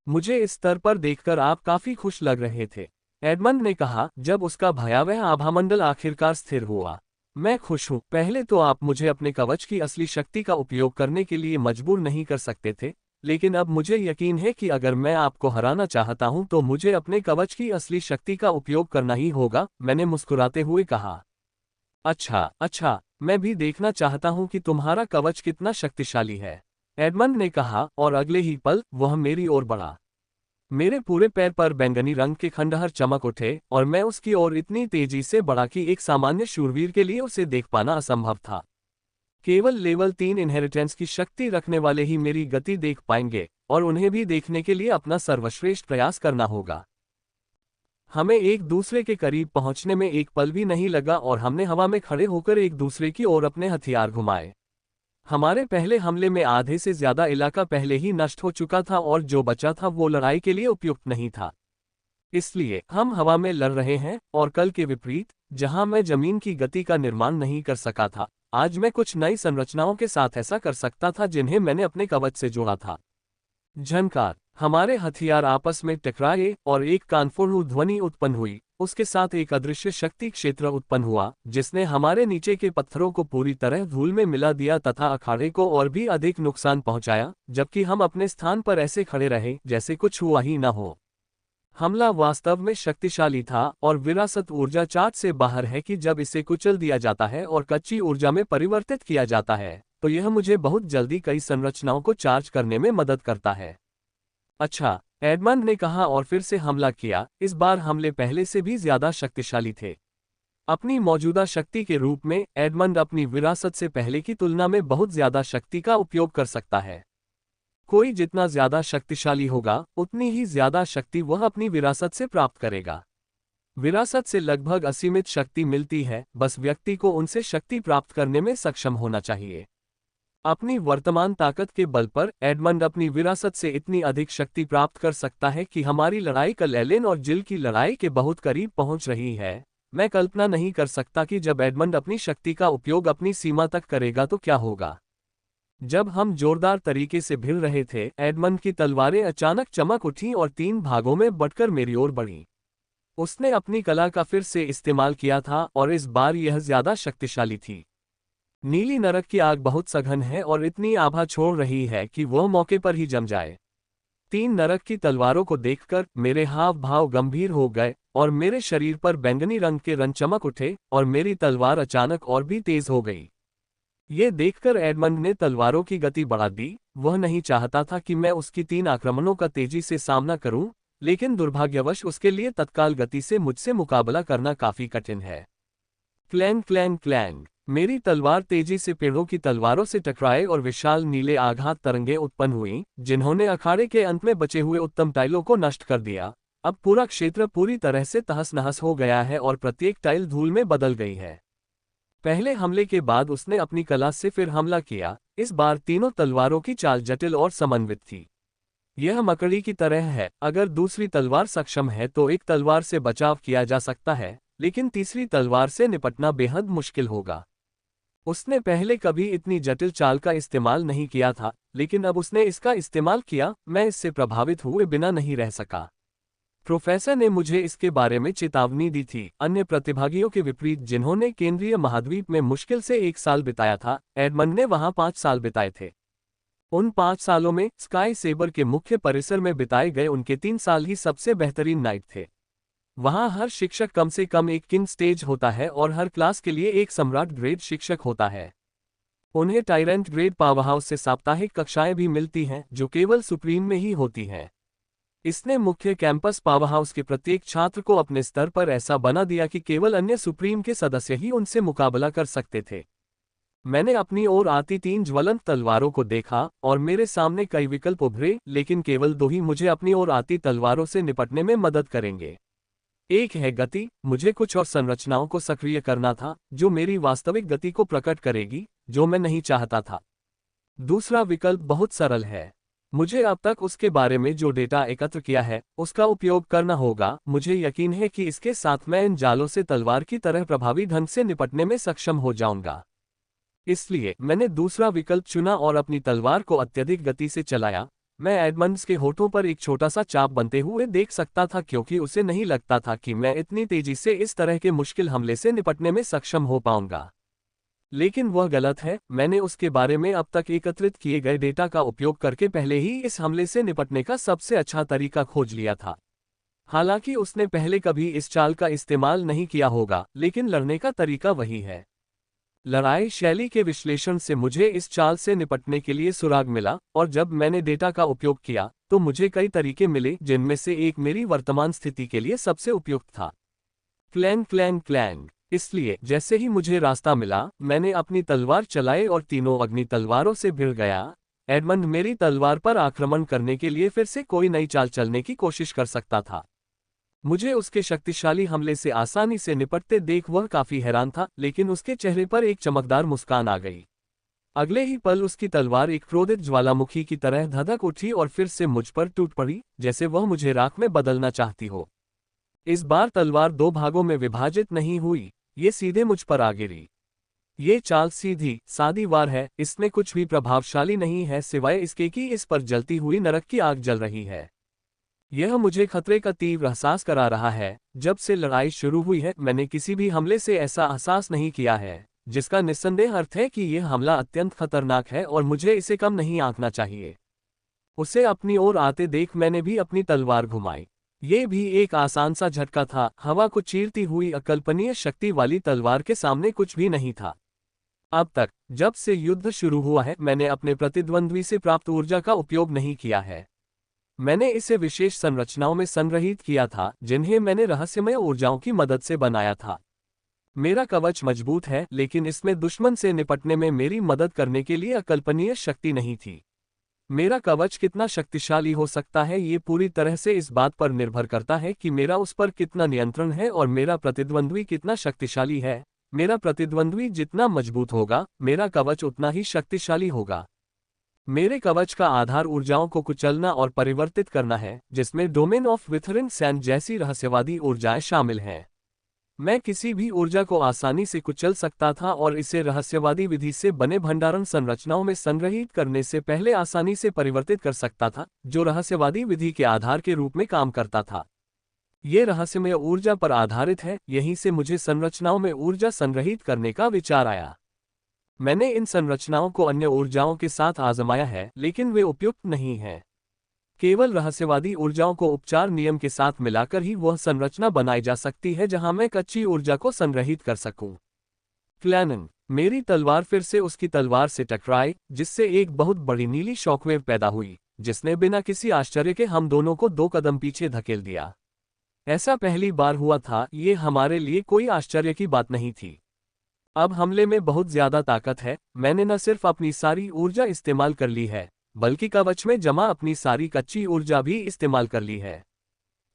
मुझे इस स्तर पर देखकर आप काफी खुश लग रहे थे, एडमंड ने कहा जब उसका भयावह आभामंडल आखिरकार स्थिर हुआ। मैं खुश हूं। पहले तो आप मुझे अपने कवच की असली शक्ति का उपयोग करने के लिए मजबूर नहीं कर सकते थे, लेकिन अब मुझे यकीन है कि अगर मैं आपको हराना चाहता हूं तो मुझे अपने कवच की असली शक्ति का उपयोग करना ही होगा, मैंने मुस्कुराते हुए कहा। अच्छा अच्छा, मैं भी देखना चाहता हूं कि तुम्हारा कवच कितना शक्तिशाली है, एडमंड ने कहा और अगले ही पल वह मेरी ओर बढ़ा। मेरे पूरे पैर पर बैंगनी रंग के खंडहर चमक उठे और मैं उसकी ओर इतनी तेजी से बढ़ा कि एक सामान्य शूरवीर के लिए उसे देख पाना असंभव था। केवल लेवल 3 इनहेरिटेंस की शक्ति रखने वाले ही मेरी गति देख पाएंगे और उन्हें भी देखने के लिए अपना सर्वश्रेष्ठ प्रयास करना होगा। हमें एक दूसरे के करीब पहुंचने में एक पल भी नहीं लगा और हमने हवा में खड़े होकर एक दूसरे की ओर अपने हथियार घुमाए। हमारे पहले हमले में आधे से ज्यादा इलाका पहले ही नष्ट हो चुका था और जो बचा था वो लड़ाई के लिए उपयुक्त नहीं था। इसलिए हम हवा में लड़ रहे हैं और कल के विपरीत, जहां मैं जमीन की गति का निर्माण नहीं कर सका था, आज मैं कुछ नई संरचनाओं के साथ ऐसा कर सकता था जिन्हें मैंने अपने कवच से जोड़ा था। झनकार, हमारे हथियार आपस में टकराए और एक कानफोड़ ध्वनि उत्पन्न हुई। उसके साथ एक अदृश्य शक्ति क्षेत्र उत्पन्न हुआ जिसने हमारे नीचे के पत्थरों को पूरी तरह धूल में मिला दिया तथा अखाड़े को और भी अधिक नुकसान पहुंचाया, जबकि हम अपने स्थान पर ऐसे खड़े रहे जैसे कुछ हुआ ही न हो। हमला वास्तव में शक्तिशाली था और विरासत ऊर्जा चार्ट से बाहर है कि जब इसे कुचल दिया जाता है और कच्ची ऊर्जा में परिवर्तित किया जाता है तो यह मुझे बहुत जल्दी कई संरचनाओं को चार्ज करने में मदद करता है। अच्छा, एडमंड ने कहा और फिर से हमला किया। इस बार हमले पहले से भी ज्यादा शक्तिशाली थे। अपनी मौजूदा शक्ति के रूप में एडमंड अपनी विरासत से पहले की तुलना में बहुत ज्यादा शक्ति का उपयोग कर सकता है। कोई जितना ज्यादा शक्तिशाली होगा उतनी ही ज्यादा शक्ति वह अपनी विरासत से प्राप्त करेगा। विरासत से लगभग असीमित शक्ति मिलती है, बस व्यक्ति को उनसे शक्ति प्राप्त करने में सक्षम होना चाहिए। अपनी वर्तमान ताकत के बल पर एडमंड अपनी विरासत से इतनी अधिक शक्ति प्राप्त कर सकता है कि हमारी लड़ाई कल एलेन और जिल की लड़ाई के बहुत करीब पहुंच रही है। मैं कल्पना नहीं कर सकता कि जब एडमंड अपनी शक्ति का उपयोग अपनी सीमा तक करेगा तो क्या होगा। जब हम जोरदार तरीके से भिड़ रहे थे, एडमंड की तलवारें अचानक चमक उठीं और 3 भागों में बंटकर मेरी ओर बढ़ीं। उसने अपनी कला का फिर से इस्तेमाल किया था और इस बार यह ज्यादा शक्तिशाली थी। नीली नरक की आग बहुत सघन है और इतनी आभा छोड़ रही है कि वह मौके पर ही जम जाए। 3 नरक की तलवारों को देखकर मेरे हाव भाव गंभीर हो गए और मेरे शरीर पर बैंगनी रंग के रंग चमक उठे और मेरी तलवार अचानक और भी तेज हो गई। ये देखकर एडमंड ने तलवारों की गति बढ़ा दी। वह नहीं चाहता था कि मैं उसकी 3 आक्रमणों का तेजी से सामना करूं, लेकिन दुर्भाग्यवश उसके लिए तत्काल गति से मुझसे मुकाबला करना काफी कठिन है। क्लैंग क्लैंग क्लैंग, मेरी तलवार तेजी से पेड़ों की तलवारों से टकराए और विशाल नीले आघात तरंगें उत्पन्न हुईं, जिन्होंने अखाड़े के अंत में बचे हुए उत्तम टाइलों को नष्ट कर दिया। अब पूरा क्षेत्र पूरी तरह से तहस नहस हो गया है और प्रत्येक टाइल धूल में बदल गई है। पहले हमले के बाद उसने अपनी कला से फिर हमला किया। इस बार तीनों तलवारों की चाल जटिल और समन्वित थी। यह मकड़ी की तरह है, अगर दूसरी तलवार सक्षम है तो एक तलवार से बचाव किया जा सकता है, लेकिन तीसरी तलवार से निपटना बेहद मुश्किल होगा। उसने पहले कभी इतनी जटिल चाल का इस्तेमाल नहीं किया था, लेकिन अब उसने इसका इस्तेमाल किया। मैं इससे प्रभावित हुए बिना नहीं रह सका। प्रोफेसर ने मुझे इसके बारे में चेतावनी दी थी। अन्य प्रतिभागियों के विपरीत जिन्होंने केंद्रीय महाद्वीप में मुश्किल से 1 साल बिताया था, एडमंड ने वहां 5 साल बिताए थे। उन 5 सालों में स्काई सेबर के मुख्य परिसर में बिताए गए उनके 3 साल ही सबसे बेहतरीन नाइट थे। वहां हर शिक्षक कम से कम एक किंग स्टेज होता है और हर क्लास के लिए एक सम्राट ग्रेड शिक्षक होता है। उन्हें टायरेंट ग्रेड पावरहाउस से साप्ताहिक कक्षाएं भी मिलती हैं, जो केवल सुप्रीम में ही होती हैं। इसने मुख्य कैंपस पावरहाउस के प्रत्येक छात्र को अपने स्तर पर ऐसा बना दिया कि केवल अन्य सुप्रीम के सदस्य ही उनसे मुकाबला कर सकते थे। मैंने अपनी ओर आती 3 ज्वलंत तलवारों को देखा और मेरे सामने कई विकल्प उभरे, लेकिन केवल 2 ही मुझे अपनी ओर आती तलवारों से निपटने में मदद करेंगे। एक है गति, मुझे कुछ और संरचनाओं को सक्रिय करना था जो मेरी वास्तविक गति को प्रकट करेगी, जो मैं नहीं चाहता था। दूसरा विकल्प बहुत सरल है। मुझे अब तक उसके बारे में जो डेटा एकत्र किया है उसका उपयोग करना होगा। मुझे यकीन है कि इसके साथ मैं इन जालों से तलवार की तरह प्रभावी ढंग से निपटने में सक्षम हो जाऊंगा। इसलिए मैंने दूसरा विकल्प चुना और अपनी तलवार को अत्यधिक गति से चलाया। मैं एडमंड्स के होठों पर एक छोटा सा चाप बनते हुए देख सकता था, क्योंकि उसे नहीं लगता था कि मैं इतनी तेजी से इस तरह के मुश्किल हमले से निपटने में सक्षम हो पाऊंगा। लेकिन वह गलत है। मैंने उसके बारे में अब तक एकत्रित किए गए डेटा का उपयोग करके पहले ही इस हमले से निपटने का सबसे अच्छा तरीका खोज लिया था। हालांकि उसने पहले कभी इस चाल का इस्तेमाल नहीं किया होगा, लेकिन लड़ने का तरीका वही है। लड़ाई शैली के विश्लेषण से मुझे इस चाल से निपटने के लिए सुराग मिला, और जब मैंने डेटा का उपयोग किया तो मुझे कई तरीके मिले, जिनमें से एक मेरी वर्तमान स्थिति के लिए सबसे उपयुक्त था। Clang clang clang. इसलिए जैसे ही मुझे रास्ता मिला, मैंने अपनी तलवार चलाई और तीनों अग्नि तलवारों से भिड़ गया। एडमंड मेरी तलवार पर आक्रमण करने के लिए फिर से कोई नई चाल चलने की कोशिश कर सकता था। मुझे उसके शक्तिशाली हमले से आसानी से निपटते देख वह काफी हैरान था, लेकिन उसके चेहरे पर एक चमकदार मुस्कान आ गई। अगले ही पल उसकी तलवार एक क्रोधित ज्वालामुखी की तरह धधक उठी और फिर से मुझ पर टूट पड़ी, जैसे वह मुझे राख में बदलना चाहती हो। इस बार तलवार 2 भागों में विभाजित नहीं हुई, ये सीधे मुझ पर आ गिरी। ये चाल सीधी सादी वार है, इसमें कुछ भी प्रभावशाली नहीं है सिवाय इसके कि इस पर जलती हुई नरक की आग जल रही है। यह मुझे खतरे का तीव्र एहसास करा रहा है। जब से लड़ाई शुरू हुई है, मैंने किसी भी हमले से ऐसा एहसास नहीं किया है, जिसका निस्संदेह अर्थ है कि यह हमला अत्यंत खतरनाक है और मुझे इसे कम नहीं आंकना चाहिए। उसे अपनी ओर आते देख मैंने भी अपनी तलवार घुमाई। ये भी एक आसान सा झटका था। हवा को चीरती हुई अकल्पनीय शक्ति वाली तलवार के सामने कुछ भी नहीं था। अब तक जब से युद्ध शुरू हुआ है, मैंने अपने प्रतिद्वंद्वी से प्राप्त ऊर्जा का उपयोग नहीं किया है। मैंने इसे विशेष संरचनाओं में संग्रहीत किया था, जिन्हें मैंने रहस्यमय ऊर्जाओं की मदद से बनाया था। मेरा कवच मजबूत है, लेकिन इसमें दुश्मन से निपटने में मेरी मदद करने के लिए अकल्पनीय शक्ति नहीं थी। मेरा कवच कितना शक्तिशाली हो सकता है, ये पूरी तरह से इस बात पर निर्भर करता है कि मेरा उस पर कितना नियंत्रण है और मेरा प्रतिद्वंद्वी कितना शक्तिशाली है। मेरा प्रतिद्वंद्वी जितना मजबूत होगा, मेरा कवच उतना ही शक्तिशाली होगा। मेरे कवच का आधार ऊर्जाओं को कुचलना और परिवर्तित करना है, जिसमें डोमेन ऑफ विथरिंग सैंड जैसी रहस्यवादी ऊर्जाएं शामिल हैं। मैं किसी भी ऊर्जा को आसानी से कुचल सकता था और इसे रहस्यवादी विधि से बने भंडारण संरचनाओं में संग्रहीत करने से पहले आसानी से परिवर्तित कर सकता था, जो रहस्यवादी विधि के आधार के रूप में काम करता था। ये रहस्यमय ऊर्जा पर आधारित है, यहीं से मुझे संरचनाओं में ऊर्जा संग्रहीत करने का विचार आया। मैंने इन संरचनाओं को अन्य ऊर्जाओं के साथ आजमाया है, लेकिन वे उपयुक्त नहीं हैं। केवल रहस्यवादी ऊर्जाओं को उपचार नियम के साथ मिलाकर ही वह संरचना बनाई जा सकती है जहां मैं कच्ची ऊर्जा को संग्रहित कर सकूं। क्लैनन, मेरी तलवार फिर से उसकी तलवार से टकराई, जिससे एक बहुत बड़ी नीली शॉकवेव पैदा हुई, जिसने बिना किसी आश्चर्य के हम दोनों को 2 कदम पीछे धकेल दिया। ऐसा पहली बार हुआ था, ये हमारे लिए कोई आश्चर्य की बात नहीं थी। अब हमले में बहुत ज्यादा ताकत है। मैंने न सिर्फ अपनी सारी ऊर्जा इस्तेमाल कर ली है, बल्कि कवच में जमा अपनी सारी कच्ची ऊर्जा भी इस्तेमाल कर ली है।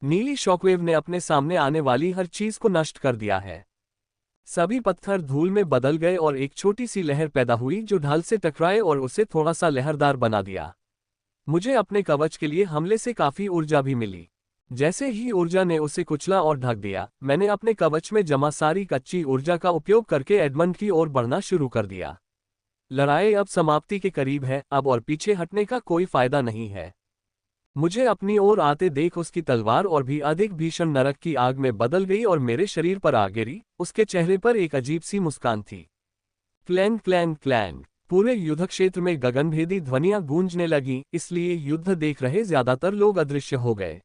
नीली शॉकवेव ने अपने सामने आने वाली हर चीज को नष्ट कर दिया है। सभी पत्थर धूल में बदल गए और एक छोटी सी लहर पैदा हुई जो ढाल से टकराए और उसे थोड़ा सा लहरदार बना दिया। मुझे अपने कवच के लिए हमले से काफी ऊर्जा भी मिली। जैसे ही ऊर्जा ने उसे कुचला और ढक दिया, मैंने अपने कवच में जमा सारी कच्ची ऊर्जा का उपयोग करके एडमंड की ओर बढ़ना शुरू कर दिया। लड़ाई अब समाप्ति के करीब है, अब और पीछे हटने का कोई फायदा नहीं है। मुझे अपनी ओर आते देख उसकी तलवार और भी अधिक भीषण नरक की आग में बदल गई और मेरे शरीर पर आ गिरी। उसके चेहरे पर एक अजीब सी मुस्कान थी। क्लैंग क्लैंग क्लैंग, पूरे युद्ध क्षेत्र में गगनभेदी ध्वनियां गूंजने लगीं, इसलिए युद्ध देख रहे ज्यादातर लोग अदृश्य हो गए।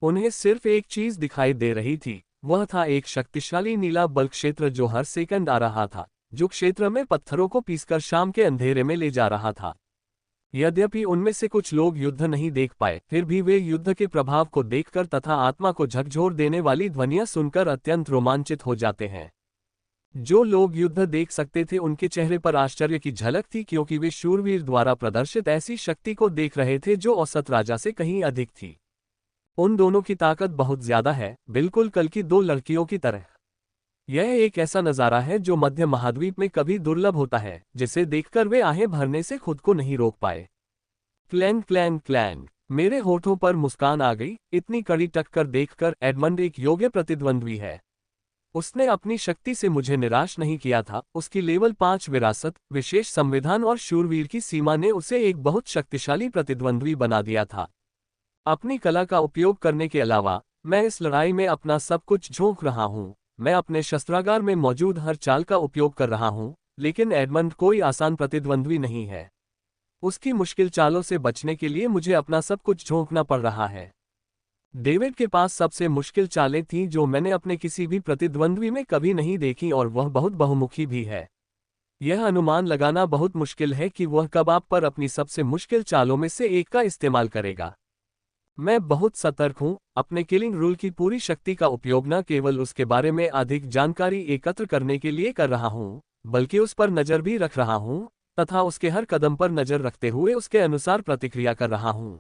उन्हें सिर्फ एक चीज दिखाई दे रही थी, वह था एक शक्तिशाली नीला बल्क क्षेत्र जो हर सेकंड आ रहा था, जो क्षेत्र में पत्थरों को पीसकर शाम के अंधेरे में ले जा रहा था। यद्यपि उनमें से कुछ लोग युद्ध नहीं देख पाए, फिर भी वे युद्ध के प्रभाव को देखकर तथा आत्मा को झकझोर देने वाली ध्वनियां सुनकर अत्यंत रोमांचित हो जाते हैं। जो लोग युद्ध देख सकते थे उनके चेहरे पर आश्चर्य की झलक थी, क्योंकि वे शूरवीर द्वारा प्रदर्शित ऐसी शक्ति को देख रहे थे जो औसत राजा से कहीं अधिक थी। उन दोनों की ताकत बहुत ज्यादा है, बिल्कुल कल की 2 लड़कियों की तरह। यह एक ऐसा नज़ारा है जो मध्य महाद्वीप में कभी दुर्लभ होता है, जिसे देखकर वे आहें भरने से खुद को नहीं रोक पाए। क्लैंग क्लैंग क्लैंग, मेरे होठों पर मुस्कान आ गई। इतनी कड़ी टक्कर देखकर एडमंड एक योग्य प्रतिद्वंद्वी है। उसने अपनी शक्ति से मुझे निराश नहीं किया था। उसकी लेवल 5 विरासत, विशेष संविधान और शूरवीर की सीमा ने उसे एक बहुत शक्तिशाली प्रतिद्वंद्वी बना दिया था। अपनी कला का उपयोग करने के अलावा मैं इस लड़ाई में अपना सब कुछ झोंक रहा हूं। मैं अपने शस्त्रागार में मौजूद हर चाल का उपयोग कर रहा हूं, लेकिन एडमंड कोई आसान प्रतिद्वंद्वी नहीं है। उसकी मुश्किल चालों से बचने के लिए मुझे अपना सब कुछ झोंकना पड़ रहा है। डेविड के पास सबसे मुश्किल चालें थीं जो मैंने अपने किसी भी प्रतिद्वंद्वी में कभी नहीं देखी, और वह बहुत बहुमुखी भी है। यह अनुमान लगाना बहुत मुश्किल है कि वह कब आप पर अपनी सबसे मुश्किल चालों में से एक का इस्तेमाल करेगा। मैं बहुत सतर्क हूं, अपने किलिंग रूल की पूरी शक्ति का उपयोग न केवल उसके बारे में अधिक जानकारी एकत्र करने के लिए कर रहा हूं, बल्कि उस पर नजर भी रख रहा हूं तथा उसके हर कदम पर नजर रखते हुए उसके अनुसार प्रतिक्रिया कर रहा हूं।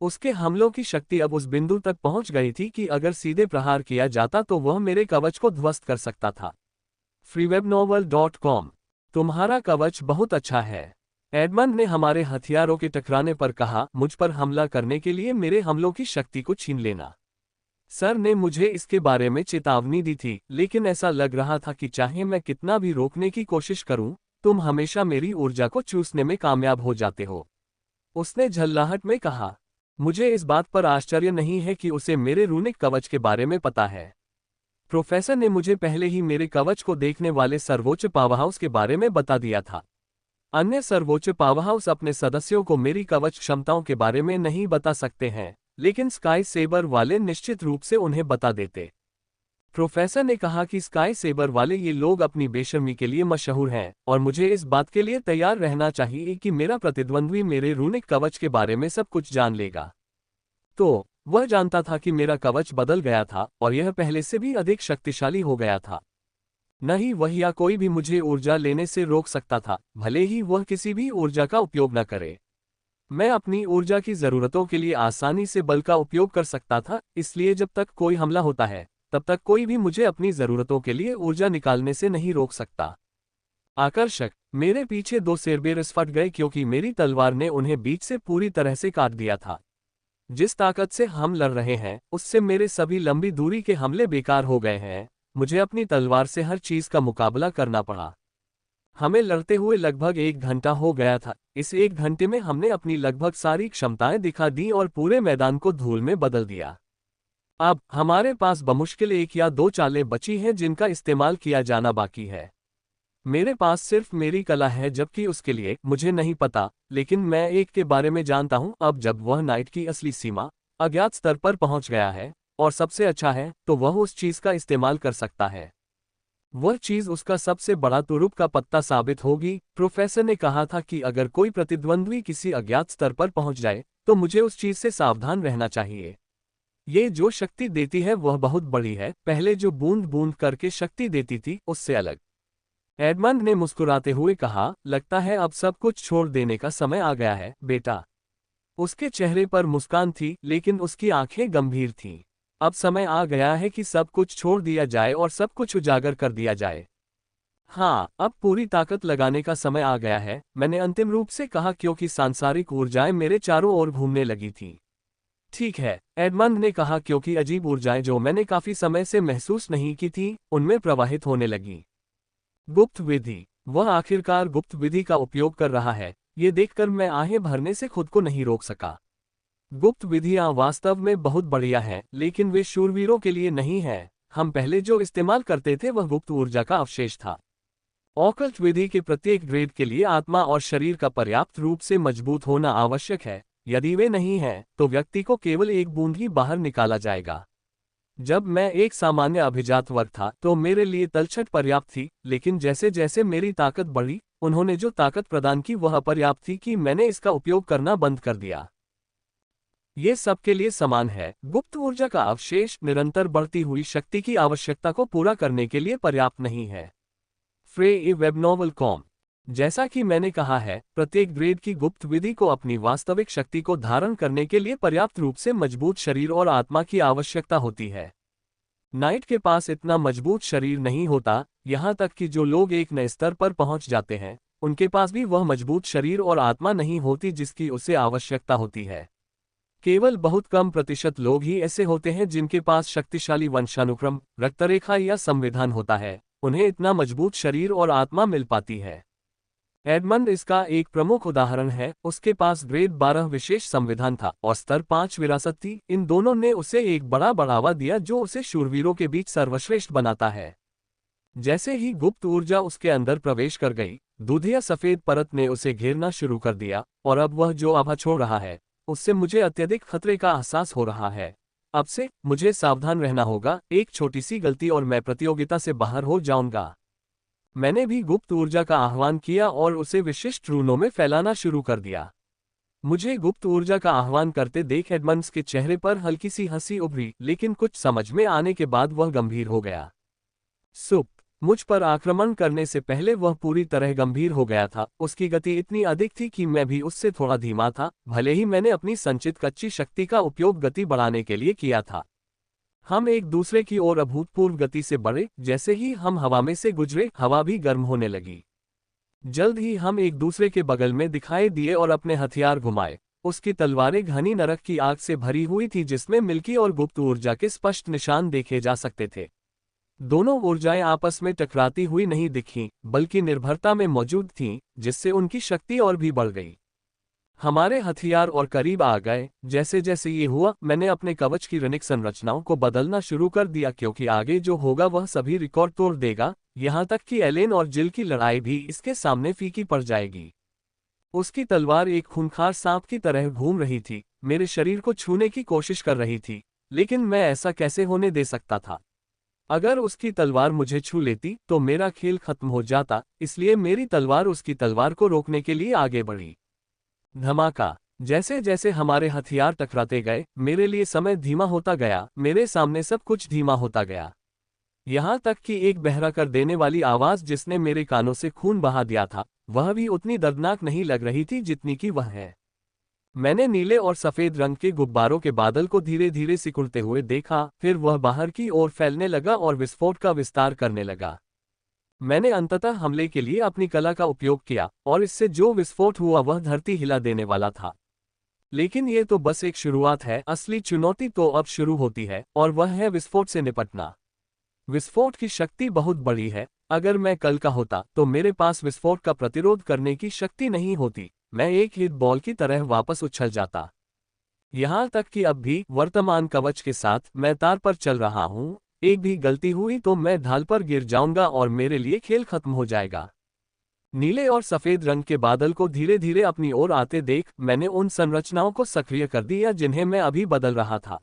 उसके हमलों की शक्ति अब उस बिंदु तक पहुंच गई थी कि अगर सीधे प्रहार किया जाता तो वह मेरे कवच को ध्वस्त कर सकता था। freewebnovel.com, तुम्हारा कवच बहुत अच्छा है, एडमंड ने हमारे हथियारों के टकराने पर कहा। मुझ पर हमला करने के लिए मेरे हमलों की शक्ति को छीन लेना। सर ने मुझे इसके बारे में चेतावनी दी थी, लेकिन ऐसा लग रहा था कि चाहे मैं कितना भी रोकने की कोशिश करूं, तुम हमेशा मेरी ऊर्जा को चूसने में कामयाब हो जाते हो। उसने झल्लाहट में कहा। मुझे इस बात पर आश्चर्य नहीं है कि उसे मेरे रूनिक कवच के बारे में पता है। प्रोफेसर ने मुझे पहले ही मेरे कवच को देखने वाले सर्वोच्च पावरहाउस के बारे में बता दिया था। अन्य सर्वोच्च पावरहाउस अपने सदस्यों को मेरी कवच क्षमताओं के बारे में नहीं बता सकते हैं, लेकिन स्काई सेबर वाले निश्चित रूप से उन्हें बता देते। प्रोफेसर ने कहा कि स्काई सेबर वाले ये लोग अपनी बेशर्मी के लिए मशहूर हैं, और मुझे इस बात के लिए तैयार रहना चाहिए कि मेरा प्रतिद्वंद्वी मेरे रूनिक कवच के बारे में सब कुछ जान लेगा। तो वह जानता था कि मेरा कवच बदल गया था और यह पहले से भी अधिक शक्तिशाली हो गया था। न ही वह या कोई भी मुझे ऊर्जा लेने से रोक सकता था, भले ही वह किसी भी ऊर्जा का उपयोग न करे। मैं अपनी ऊर्जा की जरूरतों के लिए आसानी से बल का उपयोग कर सकता था, इसलिए जब तक कोई हमला होता है तब तक कोई भी मुझे अपनी जरूरतों के लिए ऊर्जा निकालने से नहीं रोक सकता। आकर्षक, मेरे पीछे 2 सेरबेरस फट गए क्योंकि मेरी तलवार ने उन्हें बीच से पूरी तरह से काट दिया था। जिस ताकत से हम लड़ रहे हैं उससे मेरे सभी लंबी दूरी के हमले बेकार हो गए हैं। मुझे अपनी तलवार से हर चीज का मुकाबला करना पड़ा। हमें लड़ते हुए लगभग 1 घंटा हो गया था। इस 1 घंटे में हमने अपनी लगभग सारी क्षमताएं दिखा दी और पूरे मैदान को धूल में बदल दिया। अब हमारे पास बमुश्किल 1 या 2 चालें बची हैं जिनका इस्तेमाल किया जाना बाकी है। मेरे पास सिर्फ मेरी कला है जबकि उसके लिए मुझे नहीं पता, लेकिन मैं एक के बारे में जानता हूं, अब जब वह नाइट की असली सीमा अज्ञात स्तर पर पहुंच गया है और सबसे अच्छा है तो वह उस चीज का इस्तेमाल कर सकता है। वह चीज उसका सबसे बड़ा तुरुप का पत्ता साबित होगी। प्रोफेसर ने कहा था कि अगर कोई प्रतिद्वंद्वी किसी अज्ञात स्तर पर पहुंच जाए तो मुझे उस चीज से सावधान रहना चाहिए। ये जो शक्ति देती है वह बहुत बड़ी है, पहले जो बूंद बूंद करके शक्ति देती थी उससे अलग। एडमंड ने मुस्कुराते हुए कहा, लगता है अब सब कुछ छोड़ देने का समय आ गया है बेटा। उसके चेहरे पर मुस्कान थी लेकिन उसकी आंखें गंभीर थीं। अब समय आ गया है कि सब कुछ छोड़ दिया जाए और सब कुछ उजागर कर दिया जाए। हाँ, अब पूरी ताकत लगाने का समय आ गया है, मैंने अंतिम रूप से कहा क्योंकि सांसारिक ऊर्जाएं मेरे चारों ओर घूमने लगी थीं। ठीक है, एडमंड ने कहा, क्योंकि अजीब ऊर्जाएं जो मैंने काफी समय से महसूस नहीं की थी उनमें प्रवाहित होने लगी। गुप्त विधि। वह आखिरकार गुप्त विधि का उपयोग कर रहा है, ये देखकर मैं आहें भरने से खुद को नहीं रोक सका। गुप्त विधियां वास्तव में बहुत बढ़िया हैं, लेकिन वे शूरवीरों के लिए नहीं हैं। हम पहले जो इस्तेमाल करते थे वह गुप्त ऊर्जा का अवशेष था। ऑकल्ट विधि के प्रत्येक ग्रेड के लिए आत्मा और शरीर का पर्याप्त रूप से मजबूत होना आवश्यक है। यदि वे नहीं हैं, तो व्यक्ति को केवल एक बूंद ही बाहर निकाला जाएगा। जब मैं एक सामान्य अभिजात वर्ग था तो मेरे लिए तलछट पर्याप्त थी, लेकिन जैसे जैसे मेरी ताकत बढ़ी, उन्होंने जो ताकत प्रदान की वह पर्याप्त थी कि मैंने इसका उपयोग करना बंद कर दिया। ये सबके लिए समान है। गुप्त ऊर्जा का अवशेष निरंतर बढ़ती हुई शक्ति की आवश्यकता को पूरा करने के लिए पर्याप्त नहीं है। फ्रे ए वेब नॉवल कॉम। जैसा कि मैंने कहा है, प्रत्येक ग्रेड की गुप्त विधि को अपनी वास्तविक शक्ति को धारण करने के लिए पर्याप्त रूप से मजबूत शरीर और आत्मा की आवश्यकता होती है। नाइट के पास इतना मजबूत शरीर नहीं होता, यहाँ तक कि जो लोग एक नए स्तर पर पहुंच जाते हैं उनके पास भी वह मजबूत शरीर और आत्मा नहीं होती जिसकी उसे आवश्यकता होती है। केवल बहुत कम प्रतिशत लोग ही ऐसे होते हैं जिनके पास शक्तिशाली वंशानुक्रम, रक्तरेखा या संविधान होता है, उन्हें इतना मजबूत शरीर और आत्मा मिल पाती है। एडमंड इसका एक प्रमुख उदाहरण है। उसके पास ग्रेड 12 विशेष संविधान था और स्तर 5 विरासत थी। इन दोनों ने उसे एक बड़ा बढ़ावा दिया जो उसे शूरवीरों के बीच सर्वश्रेष्ठ बनाता है। जैसे ही गुप्त ऊर्जा उसके अंदर प्रवेश कर गई, दूधिया सफेद परत ने उसे घेरना शुरू कर दिया और अब वह जो आभा छोड़ रहा है उससे मुझे अत्यधिक खतरे का एहसास हो रहा है। अब से मुझे सावधान रहना होगा, एक छोटी सी गलती और मैं प्रतियोगिता से बाहर हो जाऊंगा। मैंने भी गुप्त ऊर्जा का आह्वान किया और उसे विशिष्ट रूनों में फैलाना शुरू कर दिया। मुझे गुप्त ऊर्जा का आह्वान करते देख एडमंड्स के चेहरे पर हल्की सी हंसी उभरी, लेकिन कुछ समझ में आने के बाद वह गंभीर हो गया। सुप। मुझ पर आक्रमण करने से पहले वह पूरी तरह गंभीर हो गया था। उसकी गति इतनी अधिक थी कि मैं भी उससे थोड़ा धीमा था, भले ही मैंने अपनी संचित कच्ची शक्ति का उपयोग गति बढ़ाने के लिए किया था। हम एक दूसरे की ओर अभूतपूर्व गति से बढ़े। जैसे ही हम हवा में से गुजरे, हवा भी गर्म होने लगी। जल्द ही हम एक दूसरे के बगल में दिखाई दिए और अपने हथियार घुमाए। उसकी तलवारें घनी नरक की आग से भरी हुई थी जिसमें मिल्की और गुप्त ऊर्जा के स्पष्ट निशान देखे जा सकते थे। दोनों ऊर्जाएं आपस में टकराती हुई नहीं दिखीं, बल्कि निर्भरता में मौजूद थीं, जिससे उनकी शक्ति और भी बढ़ गई। हमारे हथियार और करीब आ गए। जैसे जैसे ये हुआ, मैंने अपने कवच की रणिक संरचनाओं को बदलना शुरू कर दिया, क्योंकि आगे जो होगा वह सभी रिकॉर्ड तोड़ देगा, यहाँ तक कि एलेन और जिल की लड़ाई भी इसके सामने फीकी पड़ जाएगी। उसकी तलवार एक खूंखार सांप की तरह घूम रही थी, मेरे शरीर को छूने की कोशिश कर रही थी, लेकिन मैं ऐसा कैसे होने दे सकता था। अगर उसकी तलवार मुझे छू लेती तो मेरा खेल खत्म हो जाता, इसलिए मेरी तलवार उसकी तलवार को रोकने के लिए आगे बढ़ी। धमाका। जैसे जैसे हमारे हथियार टकराते गए, मेरे लिए समय धीमा होता गया, मेरे सामने सब कुछ धीमा होता गया। यहाँ तक कि एक बहरा कर देने वाली आवाज जिसने मेरे कानों से खून बहा दिया था, वह भी उतनी दर्दनाक नहीं लग रही थी जितनी कि वह है। मैंने नीले और सफेद रंग के गुब्बारों के बादल को धीरे धीरे सिकुड़ते हुए देखा, फिर वह बाहर की ओर फैलने लगा और विस्फोट का विस्तार करने लगा। मैंने अंततः हमले के लिए अपनी कला का उपयोग किया और इससे जो विस्फोट हुआ वह धरती हिला देने वाला था। लेकिन ये तो बस एक शुरुआत है, असली चुनौती तो अब शुरू होती है, और वह है विस्फोट से निपटना। विस्फोट की शक्ति बहुत बड़ी है। अगर मैं कल का होता तो मेरे पास विस्फोट का प्रतिरोध करने की शक्ति नहीं होती, मैं एक हिट बॉल की तरह वापस उछल जाता। यहाँ तक कि अब भी वर्तमान कवच के साथ मैं तार पर चल रहा हूँ। एक भी गलती हुई तो मैं ढाल पर गिर जाऊंगा और मेरे लिए खेल खत्म हो जाएगा। नीले और सफेद रंग के बादल को धीरे धीरे अपनी ओर आते देख मैंने उन संरचनाओं को सक्रिय कर दिया जिन्हें मैं अभी बदल रहा था।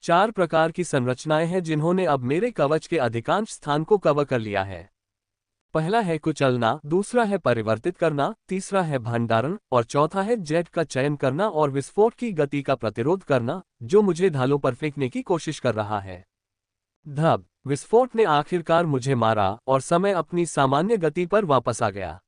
4 प्रकार की संरचनाएं हैं जिन्होंने अब मेरे कवच के अधिकांश स्थान को कवर कर लिया है। पहला है कुचलना, दूसरा है परिवर्तित करना, तीसरा है भंडारण और चौथा है जेट का चयन करना और विस्फोट की गति का प्रतिरोध करना, जो मुझे ढालों पर फेंकने की कोशिश कर रहा है। धब विस्फोट ने आखिरकार मुझे मारा और समय अपनी सामान्य गति पर वापस आ गया।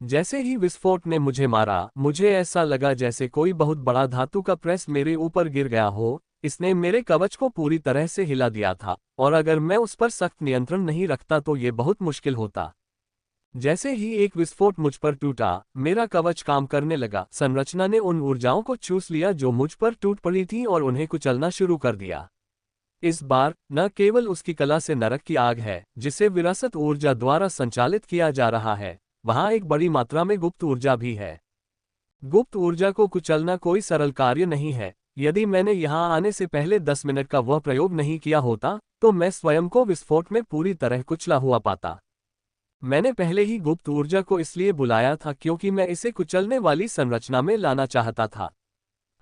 जैसे ही विस्फोट ने मुझे मारा, मुझे ऐसा लगा जैसे कोई बहुत बड़ा धातु का प्रेस मेरे ऊपर गिर गया हो। इसने मेरे कवच को पूरी तरह से हिला दिया था और अगर मैं उस पर सख्त नियंत्रण नहीं रखता तो ये बहुत मुश्किल होता। जैसे ही एक विस्फोट मुझ पर टूटा, मेरा कवच काम करने लगा। संरचना ने उन ऊर्जाओं को चूस लिया जो मुझ पर टूट पड़ी थीं और उन्हें कुचलना शुरू कर दिया। इस बार न केवल उसकी कला से नरक की आग है जिसे विरासत ऊर्जा द्वारा संचालित किया जा रहा है, वहां एक बड़ी मात्रा में गुप्त ऊर्जा भी है। गुप्त ऊर्जा को कुचलना कोई सरल कार्य नहीं है। यदि मैंने यहां आने से पहले 10 मिनट का वह प्रयोग नहीं किया होता तो मैं स्वयं को विस्फोट में पूरी तरह कुचला हुआ पाता। मैंने पहले ही गुप्त ऊर्जा को इसलिए बुलाया था क्योंकि मैं इसे कुचलने वाली संरचना में लाना चाहता था।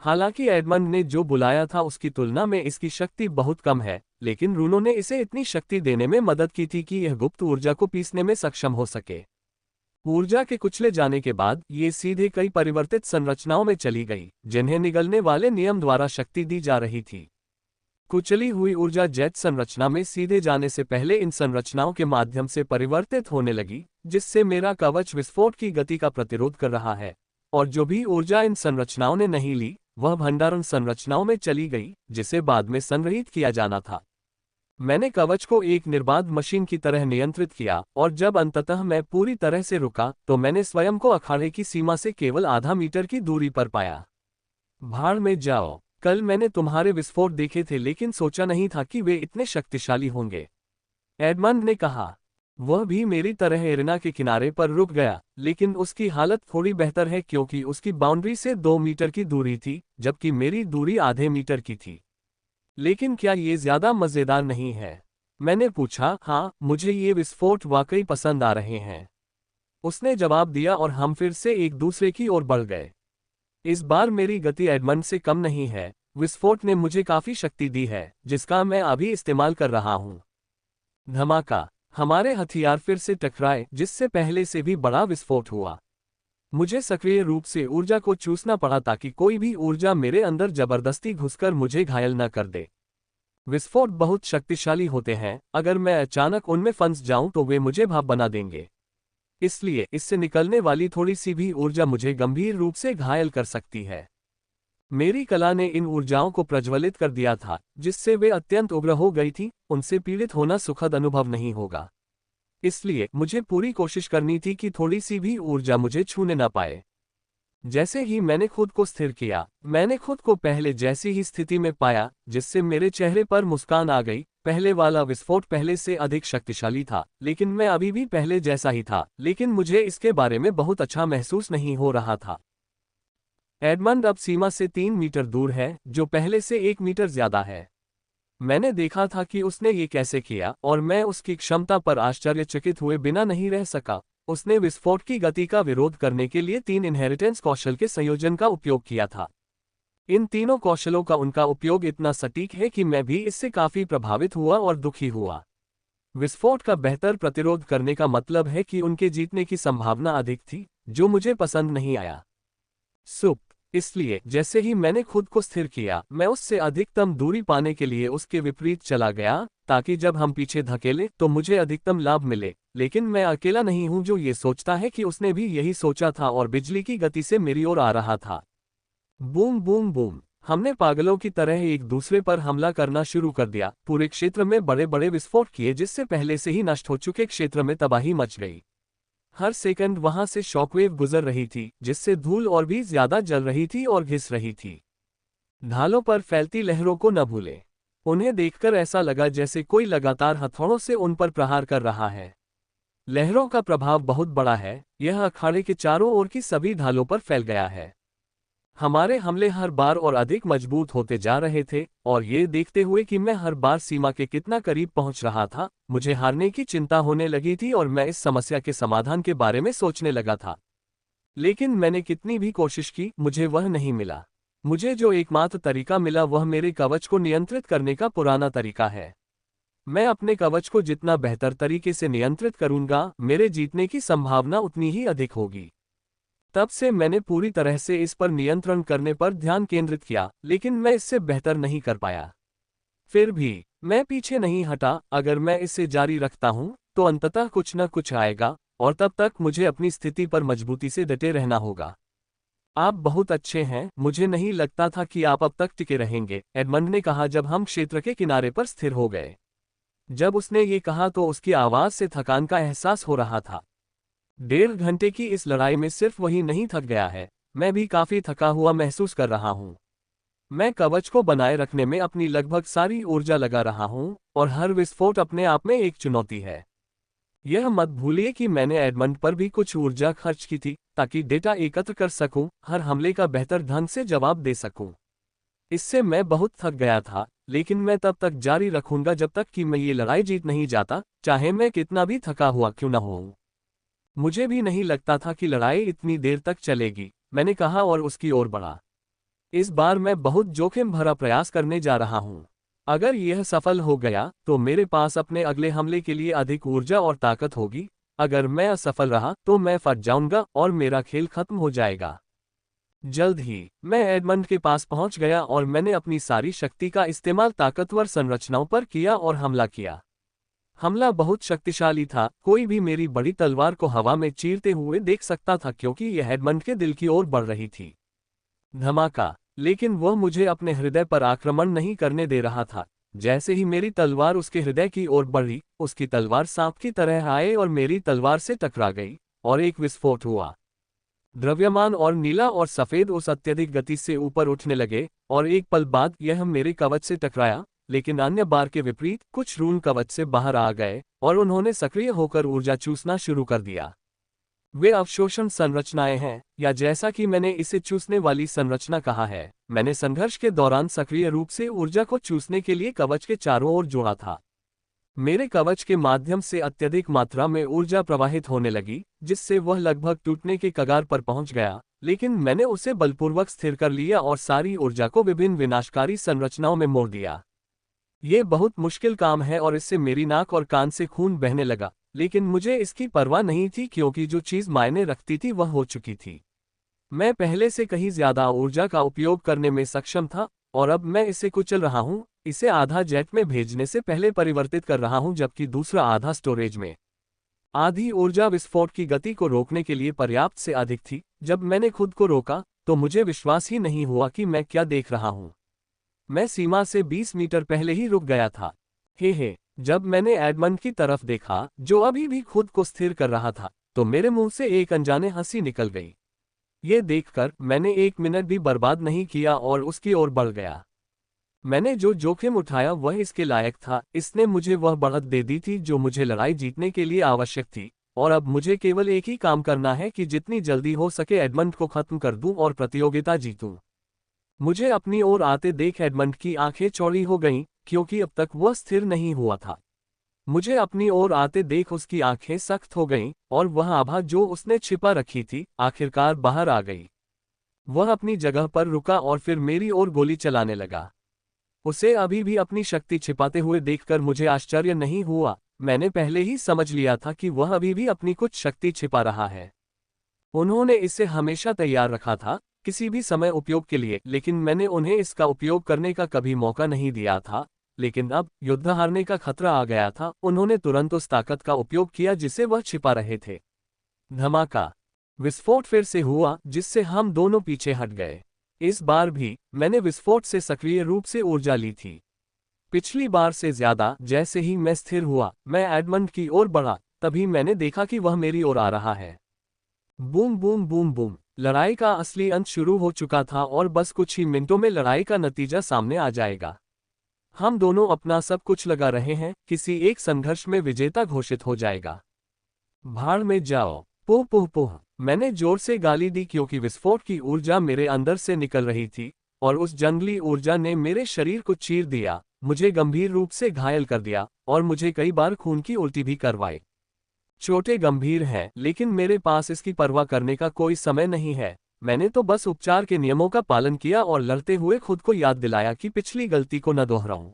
हालांकि एडमंड ने जो बुलाया था उसकी तुलना में इसकी शक्ति बहुत कम है, लेकिन रूनो ने इसे इतनी शक्ति देने में मदद की थी कि यह गुप्त ऊर्जा को पीसने में सक्षम हो सके। ऊर्जा के कुचले जाने के बाद ये सीधे कई परिवर्तित संरचनाओं में चली गई, जिन्हें निगलने वाले नियम द्वारा शक्ति दी जा रही थी। कुचली हुई ऊर्जा जेट संरचना में सीधे जाने से पहले इन संरचनाओं के माध्यम से परिवर्तित होने लगी, जिससे मेरा कवच विस्फोट की गति का प्रतिरोध कर रहा है। और जो भी ऊर्जा इन संरचनाओं ने नहीं ली, वह भंडारण संरचनाओं में चली गई, जिसे बाद में संग्रहित किया जाना था। मैंने कवच को एक निर्बाध मशीन की तरह नियंत्रित किया और जब अंततः मैं पूरी तरह से रुका तो मैंने स्वयं को अखाड़े की सीमा से केवल आधा मीटर की दूरी पर पाया। भाड़ में जाओ। कल मैंने तुम्हारे विस्फोट देखे थे लेकिन सोचा नहीं था कि वे इतने शक्तिशाली होंगे, एडमंड ने कहा। वह भी मेरी तरह एरिना के किनारे पर रुक गया, लेकिन उसकी हालत थोड़ी बेहतर है क्योंकि उसकी बाउंड्री से 2 मीटर की दूरी थी, जबकि मेरी दूरी आधे मीटर की थी। लेकिन क्या ये ज्यादा मजेदार नहीं है? मैंने पूछा। हाँ, मुझे ये विस्फोट वाकई पसंद आ रहे हैं, उसने जवाब दिया और हम फिर से एक दूसरे की ओर बढ़ गए। इस बार मेरी गति एडमंड से कम नहीं है। विस्फोट ने मुझे काफी शक्ति दी है, जिसका मैं अभी इस्तेमाल कर रहा हूँ। धमाका। हमारे हथियार फिर से टकराए, जिससे पहले से भी बड़ा विस्फोट हुआ। मुझे सक्रिय रूप से ऊर्जा को चूसना पड़ा ताकि कोई भी ऊर्जा मेरे अंदर जबरदस्ती घुसकर मुझे घायल न कर दे। विस्फोट बहुत शक्तिशाली होते हैं, अगर मैं अचानक उनमें फंस जाऊं तो वे मुझे भाप बना देंगे। इसलिए इससे निकलने वाली थोड़ी सी भी ऊर्जा मुझे गंभीर रूप से घायल कर सकती है। मेरी कला ने इन ऊर्जाओं को प्रज्वलित कर दिया था, जिससे वे अत्यंत उग्र हो गई थी। उनसे पीड़ित होना सुखद अनुभव नहीं होगा, इसलिए मुझे पूरी कोशिश करनी थी कि थोड़ी सी भी ऊर्जा मुझे छूने न पाए। जैसे ही मैंने खुद को स्थिर किया, मैंने खुद को पहले जैसी ही स्थिति में पाया, जिससे मेरे चेहरे पर मुस्कान आ गई। पहले वाला विस्फोट पहले से अधिक शक्तिशाली था, लेकिन मैं अभी भी पहले जैसा ही था, लेकिन मुझे इसके बारे में बहुत अच्छा महसूस नहीं हो रहा था। एडमंड अब सीमा से 3 मीटर दूर है, जो पहले से 1 मीटर ज्यादा है। मैंने देखा था कि उसने ये कैसे किया और मैं उसकी क्षमता पर आश्चर्यचकित हुए बिना नहीं रह सका। उसने विस्फोट की गति का विरोध करने के लिए 3 इनहेरिटेंस कौशल के संयोजन का उपयोग किया था। इन तीनों कौशलों का उनका उपयोग इतना सटीक है कि मैं भी इससे काफी प्रभावित हुआ और दुखी हुआ। विस्फोट का बेहतर प्रतिरोध करने का मतलब है कि उनके जीतने की संभावना अधिक थी, जो मुझे पसंद नहीं आया। सुप। इसलिए जैसे ही मैंने खुद को स्थिर किया, मैं उससे अधिकतम दूरी पाने के लिए उसके विपरीत चला गया, ताकि जब हम पीछे धकेलें तो मुझे अधिकतम लाभ मिले। लेकिन मैं अकेला नहीं हूं जो ये सोचता है कि उसने भी यही सोचा था और बिजली की गति से मेरी ओर आ रहा था। Boom boom boom. हमने पागलों की तरह एक दूसरे पर हमला करना शुरू कर दिया। पूरे क्षेत्र में बड़े बड़े विस्फोट किए, जिससे पहले से ही नष्ट हो चुके क्षेत्र में तबाही मच गई। हर सेकंड वहां से शॉकवेव गुजर रही थी, जिससे धूल और भी ज्यादा जल रही थी और घिस रही थी। ढालों पर फैलती लहरों को न भूलें। उन्हें देखकर ऐसा लगा जैसे कोई लगातार हथौड़ों से उन पर प्रहार कर रहा है। लहरों का प्रभाव बहुत बड़ा है, यह अखाड़े के चारों ओर की सभी ढालों पर फैल गया है। हमारे हमले हर बार और अधिक मजबूत होते जा रहे थे, और ये देखते हुए कि मैं हर बार सीमा के कितना करीब पहुंच रहा था, मुझे हारने की चिंता होने लगी थी और मैं इस समस्या के समाधान के बारे में सोचने लगा था। लेकिन मैंने कितनी भी कोशिश की, मुझे वह नहीं मिला। मुझे जो एकमात्र तरीका मिला वह मेरे कवच को नियंत्रित करने का पुराना तरीका है। मैं अपने कवच को जितना बेहतर तरीके से नियंत्रित करूंगा, मेरे जीतने की संभावना उतनी ही अधिक होगी। तब से मैंने पूरी तरह से इस पर नियंत्रण करने पर ध्यान केंद्रित किया, लेकिन मैं इससे बेहतर नहीं कर पाया। फिर भी मैं पीछे नहीं हटा। अगर मैं इसे जारी रखता हूं, तो अंततः कुछ न कुछ आएगा, और तब तक मुझे अपनी स्थिति पर मजबूती से डटे रहना होगा। आप बहुत अच्छे हैं, मुझे नहीं लगता था कि आप अब तक टिके रहेंगे, एडमंड ने कहा जब हम क्षेत्र के किनारे पर स्थिर हो गए। जब उसने ये कहा तो उसकी आवाज से थकान का एहसास हो रहा था। 1.5 घंटे की इस लड़ाई में सिर्फ वही नहीं थक गया है, मैं भी काफी थका हुआ महसूस कर रहा हूं। मैं कवच को बनाए रखने में अपनी लगभग सारी ऊर्जा लगा रहा हूं, और हर विस्फोट अपने आप में एक चुनौती है। यह मत भूलिए कि मैंने एडमंड पर भी कुछ ऊर्जा खर्च की थी, ताकि डेटा एकत्र कर सकूं, हर हमले का बेहतर ढंग से जवाब दे सकूं। इससे मैं बहुत थक गया था, लेकिन मैं तब तक जारी रखूंगा जब तक कि मैं ये लड़ाई जीत नहीं जाता, चाहे मैं कितना भी थका हुआ क्यों न हो। मुझे भी नहीं लगता था कि लड़ाई इतनी देर तक चलेगी, मैंने कहा और उसकी ओर बढ़ा। इस बार मैं बहुत जोखिम भरा प्रयास करने जा रहा हूं। अगर यह सफल हो गया, तो मेरे पास अपने अगले हमले के लिए अधिक ऊर्जा और ताकत होगी। अगर मैं असफल रहा, तो मैं फट जाऊंगा और मेरा खेल खत्म हो जाएगा। जल्द ही मैं एडमंड के पास पहुंच गया और मैंने अपनी सारी शक्ति का इस्तेमाल ताकतवर संरचनाओं पर किया और हमला किया। हमला बहुत शक्तिशाली था, कोई भी मेरी बड़ी तलवार को हवा में चीरते हुए देख सकता था क्योंकि यह एडमंड के दिल की ओर बढ़ रही थी। धमाका! लेकिन वह मुझे अपने हृदय पर आक्रमण नहीं करने दे रहा था। जैसे ही मेरी तलवार उसके हृदय की ओर बढ़ी, उसकी तलवार सांप की तरह आए और मेरी तलवार से टकरा गई, और एक विस्फोट हुआ। द्रव्यमान और नीला और सफेद उस अत्यधिक गति से ऊपर उठने लगे, और एक पल बाद यह मेरे कवच से टकराया, लेकिन अन्य बार के विपरीत कुछ रून कवच से बाहर आ गए, और उन्होंने सक्रिय होकर ऊर्जा चूसना शुरू कर दिया। वे अवशोषण संरचनाएं हैं, या जैसा कि मैंने इसे चूसने वाली संरचना कहा है, मैंने संघर्ष के दौरान सक्रिय रूप से ऊर्जा को चूसने के लिए कवच के चारों ओर जोड़ा था। मेरे कवच के माध्यम से अत्यधिक मात्रा में ऊर्जा प्रवाहित होने लगी, जिससे वह लगभग टूटने के कगार पर पहुंच गया, लेकिन मैंने उसे बलपूर्वक स्थिर कर लिया और सारी ऊर्जा को विभिन्न विनाशकारी संरचनाओं में मोड़ दिया। ये बहुत मुश्किल काम है और इससे मेरी नाक और कान से खून बहने लगा, लेकिन मुझे इसकी परवाह नहीं थी क्योंकि जो चीज़ मायने रखती थी वह हो चुकी थी। मैं पहले से कहीं ज्यादा ऊर्जा का उपयोग करने में सक्षम था, और अब मैं इसे कुचल रहा हूं, इसे आधा जेट में भेजने से पहले परिवर्तित कर रहा हूं, जबकि दूसरा आधा स्टोरेज में। आधी ऊर्जा विस्फोट की गति को रोकने के लिए पर्याप्त से अधिक थी। जब मैंने खुद को रोका, तो मुझे विश्वास ही नहीं हुआ कि मैं क्या देख रहा हूं। मैं सीमा से 20 मीटर पहले ही रुक गया था। हे, जब मैंने एडमंड की तरफ देखा, जो अभी भी खुद को स्थिर कर रहा था, तो मेरे मुंह से एक अनजाने हंसी निकल गई। ये देखकर मैंने 1 मिनट भी बर्बाद नहीं किया और उसकी ओर बढ़ गया। मैंने जो जोखिम उठाया वह इसके लायक था, इसने मुझे वह बढ़त दे दी थी जो मुझे लड़ाई जीतने के लिए आवश्यक थी, और अब मुझे केवल एक ही काम करना है कि जितनी जल्दी हो सके एडमंड को खत्म कर दूं और प्रतियोगिता जीतूं। मुझे अपनी ओर आते देख एडमंड की आंखें चौड़ी हो गईं, क्योंकि अब तक वह स्थिर नहीं हुआ था। मुझे अपनी ओर आते देख उसकी आंखें सख्त हो गईं, और वह आभा जो उसने छिपा रखी थी, आखिरकार बाहर आ गई। वह अपनी जगह पर रुका और फिर मेरी ओर गोली चलाने लगा। उसे अभी भी अपनी शक्ति छिपाते हुए देखकर मुझे आश्चर्य नहीं हुआ, मैंने पहले ही समझ लिया था कि वह अभी भी अपनी कुछ शक्ति छिपा रहा है। उन्होंने इसे हमेशा तैयार रखा था, किसी भी समय उपयोग के लिए, लेकिन मैंने उन्हें इसका उपयोग करने का कभी मौका नहीं दिया था। लेकिन अब युद्ध हारने का खतरा आ गया था, उन्होंने तुरंत उस ताकत का उपयोग किया जिसे वह छिपा रहे थे। धमाका! विस्फोट फिर से हुआ, जिससे हम दोनों पीछे हट गए। इस बार भी मैंने विस्फोट से सक्रिय रूप से ऊर्जा ली थी। पिछली बार से ज्यादा। जैसे ही मैं स्थिर हुआ, मैं एडमंड की ओर बढ़ा, तभी मैंने देखा कि वह मेरी ओर आ रहा है। Boom boom boom boom! लड़ाई का असली अंत शुरू हो चुका था और बस कुछ ही मिनटों में लड़ाई का नतीजा सामने आ जाएगा। हम दोनों अपना सब कुछ लगा रहे हैं, किसी एक संघर्ष में विजेता घोषित हो जाएगा। भाड़ में जाओ! पोह पोह पोह! मैंने जोर से गाली दी क्योंकि विस्फोट की ऊर्जा मेरे अंदर से निकल रही थी और उस जंगली ऊर्जा ने मेरे शरीर को चीर दिया, मुझे गंभीर रूप से घायल कर दिया और मुझे कई बार खून की उल्टी भी करवाई। चोटें गंभीर हैं, लेकिन मेरे पास इसकी परवाह करने का कोई समय नहीं है। मैंने तो बस उपचार के नियमों का पालन किया और लड़ते हुए खुद को याद दिलाया कि पिछली गलती को न दोहराऊं।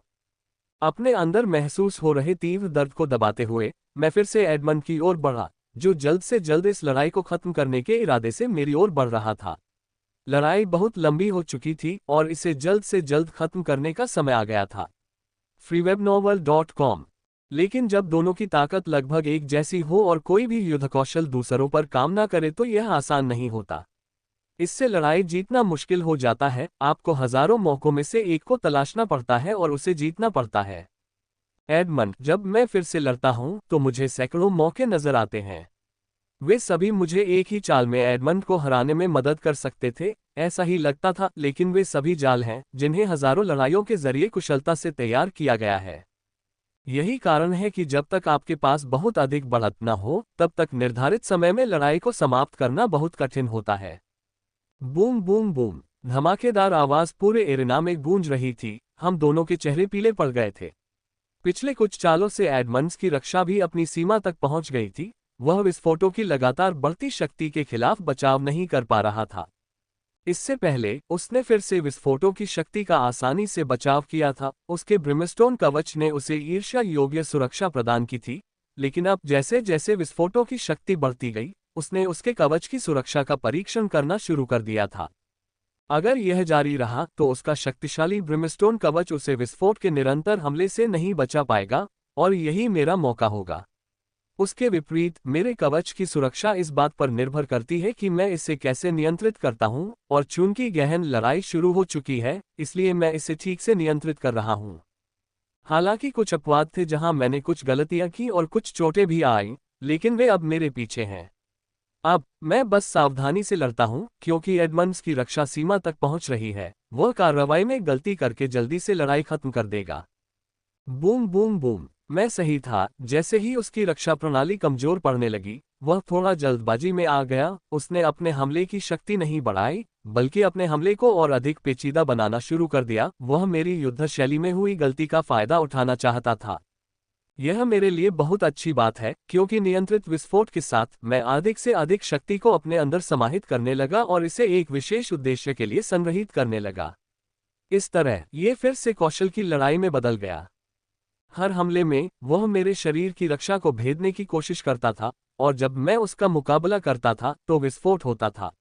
अपने अंदर महसूस हो रहे तीव्र दर्द को दबाते हुए मैं फिर से एडमंड की ओर बढ़ा, जो जल्द से जल्द इस लड़ाई को खत्म करने के इरादे से मेरी ओर बढ़ रहा था। लड़ाई बहुत लंबी हो चुकी थी और इसे जल्द से जल्द खत्म करने का समय आ गया था। freewebnovel.com। लेकिन जब दोनों की ताकत लगभग एक जैसी हो और कोई भी युद्ध कौशल दूसरों पर काम ना करे तो यह आसान नहीं होता। इससे लड़ाई जीतना मुश्किल हो जाता है, आपको हजारों मौकों में से एक को तलाशना पड़ता है और उसे जीतना पड़ता है। एडमंड, जब मैं फिर से लड़ता हूं तो मुझे सैकड़ों मौके नजर आते हैं। वे सभी मुझे एक ही चाल में एडमंड को हराने में मदद कर सकते थे, ऐसा ही लगता था, लेकिन वे सभी जाल हैं जिन्हें हजारों लड़ाइयों के जरिए कुशलता से तैयार किया गया है। यही कारण है कि जब तक आपके पास बहुत अधिक बढ़त न हो तब तक निर्धारित समय में लड़ाई को समाप्त करना बहुत कठिन होता है। बूम बूम बूम, धमाकेदार आवाज पूरे एरिना में गूंज रही थी। हम दोनों के चेहरे पीले पड़ गए थे। पिछले कुछ चालों से एडमंड्स की रक्षा भी अपनी सीमा तक पहुंच गई थी। वह विस्फोटों की लगातार बढ़ती शक्ति के खिलाफ बचाव नहीं कर पा रहा था। इससे पहले उसने फिर से विस्फोटों की शक्ति का आसानी से बचाव किया था। उसके ब्रिमस्टोन कवच ने उसे ईर्ष्या योग्य सुरक्षा प्रदान की थी, लेकिन अब जैसे जैसे विस्फोटों की शक्ति बढ़ती गई, उसने उसके कवच की सुरक्षा का परीक्षण करना शुरू कर दिया था। अगर यह जारी रहा तो उसका शक्तिशाली ब्रिमस्टोन कवच उसे विस्फोट के निरंतर हमले से नहीं बचा पाएगा और यही मेरा मौका होगा। उसके विपरीत मेरे कवच की सुरक्षा इस बात पर निर्भर करती है कि मैं इसे कैसे नियंत्रित करता हूं, और चूंकि गहन लड़ाई शुरू हो चुकी है इसलिए मैं इसे ठीक से नियंत्रित कर रहा हूं। हालांकि कुछ अपवाद थे जहां मैंने कुछ गलतियां की और कुछ चोटें भी आईं, लेकिन वे अब मेरे पीछे हैं। अब मैं बस सावधानी से लड़ता हूं क्योंकि एडमंड्स की रक्षा सीमा तक पहुंच रही है। वह कार्रवाई में गलती करके जल्दी से लड़ाई खत्म कर देगा। बूम बूम बूम, मैं सही था। जैसे ही उसकी रक्षा प्रणाली कमजोर पड़ने लगी, वह थोड़ा जल्दबाजी में आ गया। उसने अपने हमले की शक्ति नहीं बढ़ाई, बल्कि अपने हमले को और अधिक पेचीदा बनाना शुरू कर दिया। वह मेरी युद्ध शैली में हुई गलती का फायदा उठाना चाहता था। यह मेरे लिए बहुत अच्छी बात है क्योंकि नियंत्रित विस्फोट के साथ मैं अधिक से अधिक शक्ति को अपने अंदर समाहित करने लगा और इसे एक विशेष उद्देश्य के लिए संग्रहित करने लगा। इस तरह ये फिर से कौशल की लड़ाई में बदल गया। हर हमले में वह मेरे शरीर की रक्षा को भेदने की कोशिश करता था और जब मैं उसका मुकाबला करता था तो विस्फोट होता था।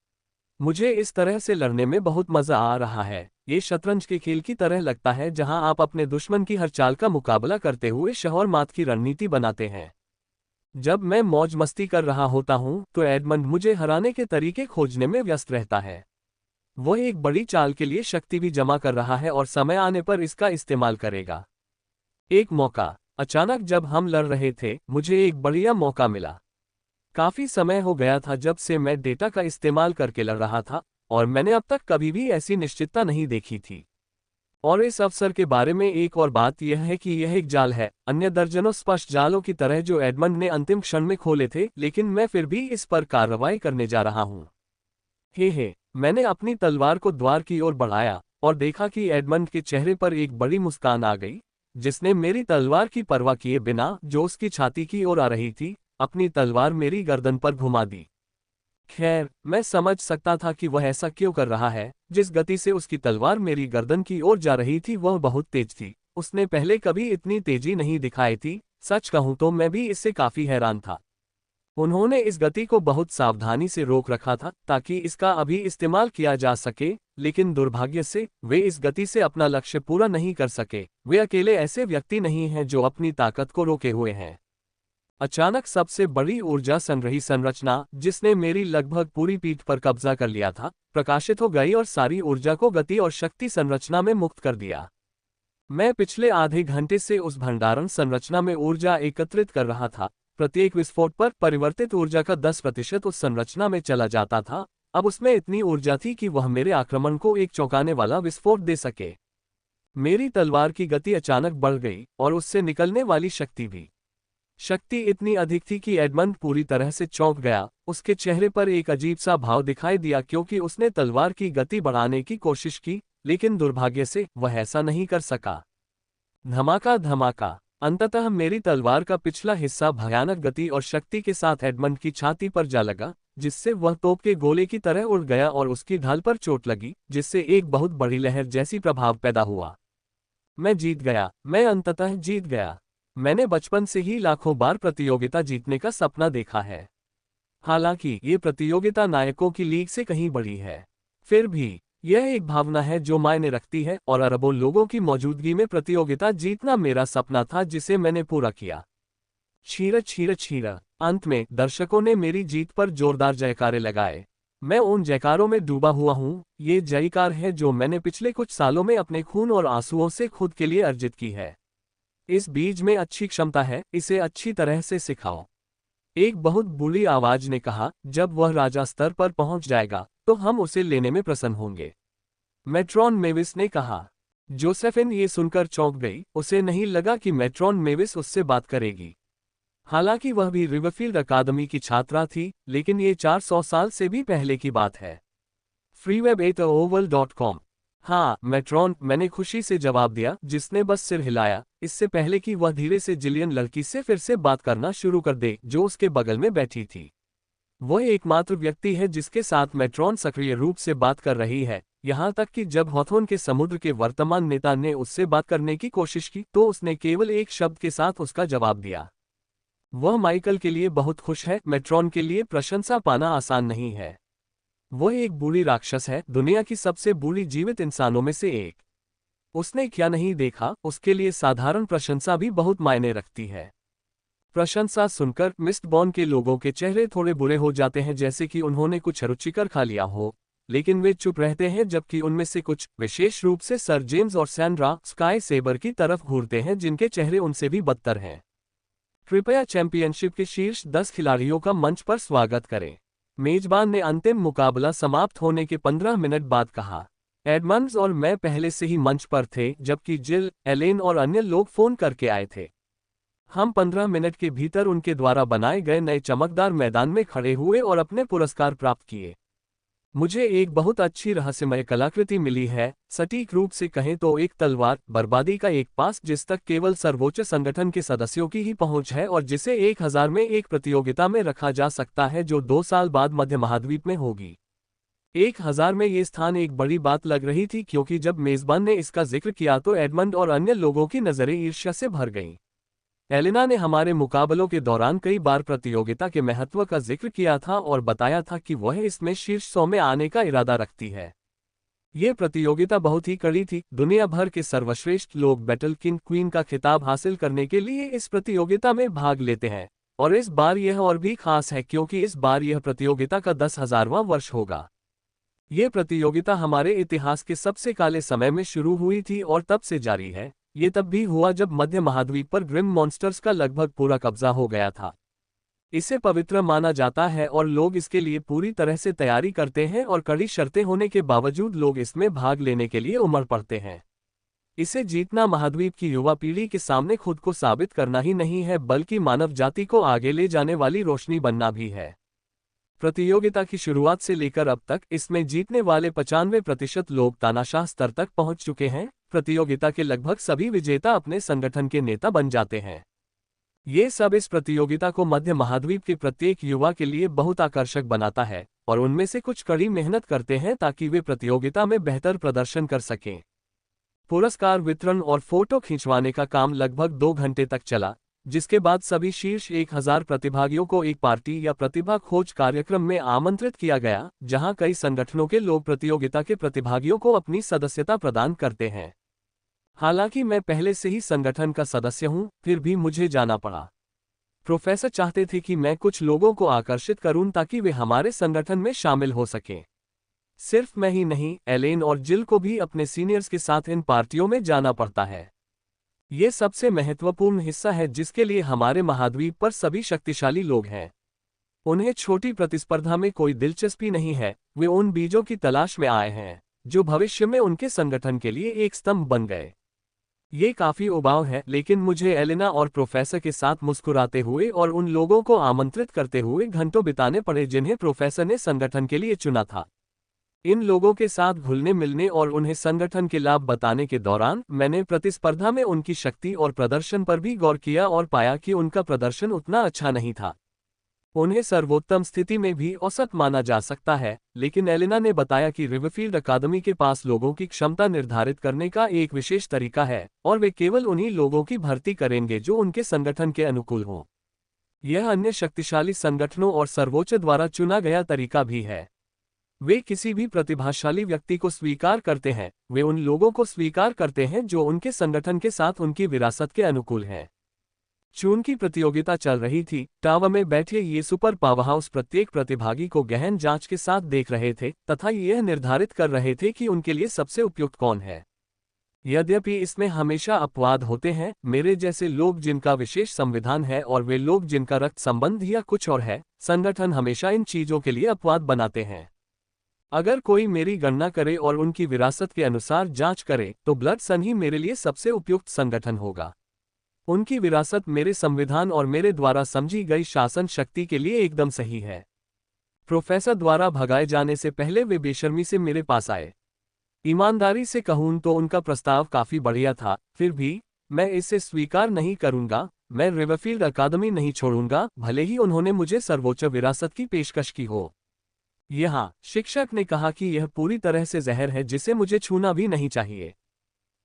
मुझे इस तरह से लड़ने में बहुत मजा आ रहा है। ये शतरंज के खेल की तरह लगता है जहां आप अपने दुश्मन की हर चाल का मुकाबला करते हुए शह और मात की रणनीति बनाते हैं। जब मैं मौज मस्ती कर रहा होता हूं तो एडमंड मुझे हराने के तरीके खोजने में व्यस्त रहता है। वह एक बड़ी चाल के लिए शक्ति भी जमा कर रहा है और समय आने पर इसका इस्तेमाल करेगा। एक मौका, अचानक जब हम लड़ रहे थे मुझे एक बढ़िया मौका मिला। काफी समय हो गया था जब से मैं डेटा का इस्तेमाल करके लड़ रहा था और मैंने अब तक कभी भी ऐसी निश्चितता नहीं देखी थी। और इस अवसर के बारे में एक और बात यह है कि यह एक जाल है, अन्य दर्जनों स्पष्ट जालों की तरह जो एडमंड ने अंतिम क्षण में खोले थे, लेकिन मैं फिर भी इस पर कार्रवाई करने जा रहा हूं। हे, मैंने अपनी तलवार को द्वार की ओर बढ़ाया और देखा कि एडमंड के चेहरे पर एक बड़ी मुस्कान आ गई, जिसने मेरी तलवार की परवाह किए बिना, जो उसकी छाती की ओर आ रही थी, अपनी तलवार मेरी गर्दन पर घुमा दी। खैर, मैं समझ सकता था कि वह ऐसा क्यों कर रहा है। जिस गति से उसकी तलवार मेरी गर्दन की ओर जा रही थी वह बहुत तेज थी। उसने पहले कभी इतनी तेजी नहीं दिखाई थी। सच कहूं तो मैं भी इससे काफी हैरान था। उन्होंने इस गति को बहुत सावधानी से रोक रखा था ताकि इसका अभी इस्तेमाल किया जा सके, लेकिन दुर्भाग्य से वे इस गति से अपना लक्ष्य पूरा नहीं कर सके। वे अकेले ऐसे व्यक्ति नहीं हैं जो अपनी ताकत को रोके हुए हैं। अचानक सबसे बड़ी ऊर्जा संग्रही संरचना, जिसने मेरी लगभग पूरी पीठ पर कब्जा कर लिया था, प्रकाशित हो गई और सारी ऊर्जा को गति और शक्ति संरचना में मुक्त कर दिया। मैं पिछले आधे घंटे से उस भंडारण संरचना में ऊर्जा एकत्रित कर रहा था। प्रत्येक विस्फोट पर परिवर्तित ऊर्जा का 10% उस संरचना में चला जाता था। अब उसमें इतनी ऊर्जा थी कि वह मेरे आक्रमण को एक चौंकाने वाला विस्फोट दे सके। मेरी तलवार की गति अचानक बढ़ गई और उससे निकलने वाली शक्ति भी। शक्ति इतनी अधिक थी कि एडमंड पूरी तरह से चौंक गया। उसके चेहरे पर एक अजीब सा भाव दिखाई दिया क्योंकि उसने तलवार की गति बढ़ाने की कोशिश की, लेकिन दुर्भाग्य से वह ऐसा नहीं कर सका। धमाका धमाका। अंततः मेरी तलवार का पिछला हिस्सा भयानक गति और शक्ति के साथ एडमंड की छाती पर जा लगा, जिससे वह तोप के गोले की तरह उड़ गया और उसकी ढाल पर चोट लगी, जिससे एक बहुत बड़ी लहर जैसी प्रभाव पैदा हुआ। मैं जीत गया, मैं अंततः जीत गया। मैंने बचपन से ही लाखों बार प्रतियोगिता जीतने का सपना देखा है। हालांकि ये प्रतियोगिता नायकों की लीग से कहीं बड़ी है, फिर भी यह एक भावना है जो मायने रखती है और अरबों लोगों की मौजूदगी में प्रतियोगिता जीतना मेरा सपना था जिसे मैंने पूरा किया। छीर छीर छीर। अंत में दर्शकों ने मेरी जीत पर जोरदार जयकारे लगाए। मैं उन जयकारों में डूबा हुआ हूँ। ये जयकार है जो मैंने पिछले कुछ सालों में अपने खून और आंसुओं से खुद के लिए अर्जित की है। इस बीज में अच्छी क्षमता है, इसे अच्छी तरह से सिखाओ। एक बहुत बुरी आवाज ने कहा, जब वह राजा स्तर पर पहुंच जाएगा तो हम उसे लेने में प्रसन्न होंगे। मेट्रॉन मेविस ने कहा। जोसेफिन ये सुनकर चौंक गई। उसे नहीं लगा कि मेट्रॉन मेविस उससे बात करेगी। हालांकि वह भी रिवरफील्ड अकादमी की छात्रा थी, लेकिन ये 400 साल से भी पहले की बात है। freeweb@oval.com। हाँ मेट्रॉन, मैंने खुशी से जवाब दिया, जिसने बस सिर हिलाया, इससे पहले कि वह धीरे से जिलियन लड़की से फिर से बात करना शुरू कर दे जो उसके बगल में बैठी थी। वह एकमात्र व्यक्ति है जिसके साथ मेट्रॉन सक्रिय रूप से बात कर रही है, यहाँ तक कि जब हॉथोर्न के समुद्र के वर्तमान नेता ने उससे बात करने की कोशिश की तो उसने केवल एक शब्द के साथ उसका जवाब दिया। वह माइकल के लिए बहुत खुश है। मेट्रॉन के लिए प्रशंसा पाना आसान नहीं है। वह एक बुरी राक्षस है, दुनिया की सबसे बुरी जीवित इंसानों में से एक। उसने क्या नहीं देखा, उसके लिए साधारण प्रशंसा भी बहुत मायने रखती है। प्रशंसा सुनकर मिस्टबॉर्न के लोगों के चेहरे थोड़े बुरे हो जाते हैं, जैसे कि उन्होंने कुछ रुचिकर खा लिया हो, लेकिन वे चुप रहते हैं, जबकि उनमें से कुछ, विशेष रूप से सर जेम्स और सैंड्रा स्काई सेबर की तरफ घूरते हैं जिनके चेहरे उनसे भी बदतर हैं। कृपया चैंपियनशिप के शीर्ष 10 खिलाड़ियों का मंच पर स्वागत करें। मेजबान ने अंतिम मुकाबला समाप्त होने के 15 मिनट बाद कहा। एडमंड्स और मैं पहले से ही मंच पर थे, जबकि जिल, एलेन और अन्य लोग फोन करके आए थे। हम 15 मिनट के भीतर उनके द्वारा बनाए गए नए चमकदार मैदान में खड़े हुए और अपने पुरस्कार प्राप्त किए। मुझे एक बहुत अच्छी रहस्यमय कलाकृति मिली है। सटीक रूप से कहें तो एक तलवार, बर्बादी का एक पास जिस तक केवल सर्वोच्च संगठन के सदस्यों की ही पहुंच है और जिसे 1000 में एक प्रतियोगिता में रखा जा सकता है जो 2 साल बाद मध्य महाद्वीप में होगी। 1000 में ये स्थान एक बड़ी बात लग रही थी क्योंकि जब मेजबान ने इसका जिक्र किया तो एडमंड और अन्य लोगों की नजरें ईर्ष्या से भर गईं। एलिना ने हमारे मुकाबलों के दौरान कई बार प्रतियोगिता के महत्व का जिक्र किया था और बताया था कि वह इसमें शीर्ष 100 में आने का इरादा रखती है। ये प्रतियोगिता बहुत ही कड़ी थी। दुनिया भर के सर्वश्रेष्ठ लोग बैटल किंग क्वीन का खिताब हासिल करने के लिए इस प्रतियोगिता में भाग लेते हैं, और इस बार यह और भी खास है क्योंकि इस बार यह प्रतियोगिता का 10,000वां वर्ष होगा। ये प्रतियोगिता हमारे इतिहास के सबसे काले समय में शुरू हुई थी और तब से जारी है। ये तब भी हुआ जब मध्य महाद्वीप पर ग्रिम मॉन्स्टर्स का लगभग पूरा कब्जा हो गया था। इसे पवित्र माना जाता है और लोग इसके लिए पूरी तरह से तैयारी करते हैं और कड़ी शर्तें होने के बावजूद लोग इसमें भाग लेने के लिए उमड़ पड़ते हैं। इसे जीतना महाद्वीप की युवा पीढ़ी के सामने खुद को साबित करना ही नहीं है, बल्कि मानव जाति को आगे ले जाने वाली रोशनी बनना भी है। प्रतियोगिता की शुरुआत से लेकर अब तक इसमें जीतने वाले 95% लोग तानाशाह स्तर तक पहुंच चुके हैं। प्रतियोगिता के लगभग सभी विजेता अपने संगठन के नेता बन जाते हैं। ये सब इस प्रतियोगिता को मध्य महाद्वीप के प्रत्येक युवा के लिए बहुत आकर्षक बनाता है और उनमें से कुछ कड़ी मेहनत करते हैं ताकि वे प्रतियोगिता में बेहतर प्रदर्शन कर सकें। पुरस्कार वितरण और फोटो खिंचवाने का काम लगभग 2 घंटे तक चला, जिसके बाद सभी शीर्ष 1000 प्रतिभागियों को एक पार्टी या प्रतिभा खोज कार्यक्रम में आमंत्रित किया गया, जहां कई संगठनों के लोग प्रतियोगिता के प्रतिभागियों को अपनी सदस्यता प्रदान करते हैं। हालांकि मैं पहले से ही संगठन का सदस्य हूं, फिर भी मुझे जाना पड़ा। प्रोफेसर चाहते थे कि मैं कुछ लोगों को आकर्षित करूं ताकि वे हमारे संगठन में शामिल हो सकें। सिर्फ मैं ही नहीं, एलेन और जिल को भी अपने सीनियर्स के साथ इन पार्टियों में जाना पड़ता है। ये सबसे महत्वपूर्ण हिस्सा है जिसके लिए हमारे महाद्वीप पर सभी शक्तिशाली लोग हैं। उन्हें छोटी प्रतिस्पर्धा में कोई दिलचस्पी नहीं है। वे उन बीजों की तलाश में आए हैं जो भविष्य में उनके संगठन के लिए एक स्तंभ बन गए। ये काफी उबाऊ है, लेकिन मुझे एलेना और प्रोफेसर के साथ मुस्कुराते हुए और उन लोगों को आमंत्रित करते हुए घंटों बिताने पड़े जिन्हें प्रोफेसर ने संगठन के लिए चुना था। इन लोगों के साथ घुलने मिलने और उन्हें संगठन के लाभ बताने के दौरान मैंने प्रतिस्पर्धा में उनकी शक्ति और प्रदर्शन पर भी गौर किया और पाया कि उनका प्रदर्शन उतना अच्छा नहीं था। उन्हें सर्वोत्तम स्थिति में भी औसत माना जा सकता है, लेकिन एलेना ने बताया कि रिवरफील्ड अकादमी के पास लोगों की क्षमता निर्धारित करने का एक विशेष तरीका है और वे केवल उन्हीं लोगों की भर्ती करेंगे जो उनके संगठन के अनुकूल हों। यह अन्य शक्तिशाली संगठनों और सर्वोच्च द्वारा चुना गया तरीका भी है। वे किसी भी प्रतिभाशाली व्यक्ति को स्वीकार करते हैं, वे उन लोगों को स्वीकार करते हैं जो उनके संगठन के साथ उनकी विरासत के अनुकूल हैं। चुन की प्रतियोगिता चल रही थी। टावर में बैठे ये सुपर पावरहाउस प्रत्येक प्रतिभागी को गहन जांच के साथ देख रहे थे तथा यह निर्धारित कर रहे थे कि उनके लिए सबसे उपयुक्त कौन है। यद्यपि इसमें हमेशा अपवाद होते हैं, मेरे जैसे लोग जिनका विशेष संविधान है और वे लोग जिनका रक्त संबंध या कुछ और है, संगठन हमेशा इन चीजों के लिए अपवाद बनाते हैं। अगर कोई मेरी गणना करे और उनकी विरासत के अनुसार जांच करे तो ब्लड सन ही मेरे लिए सबसे उपयुक्त संगठन होगा। उनकी विरासत मेरे संविधान और मेरे द्वारा समझी गई शासन शक्ति के लिए एकदम सही है। प्रोफेसर द्वारा भगाए जाने से पहले वे बेशर्मी से मेरे पास आए। ईमानदारी से कहूं तो उनका प्रस्ताव काफी बढ़िया था, फिर भी मैं इसे स्वीकार नहीं करूंगा। मैं रिवरफील्ड अकादमी नहीं छोड़ूंगा, भले ही उन्होंने मुझे सर्वोच्च विरासत की पेशकश की हो। यहाँ शिक्षक ने कहा कि यह पूरी तरह से जहर है जिसे मुझे छूना भी नहीं चाहिए।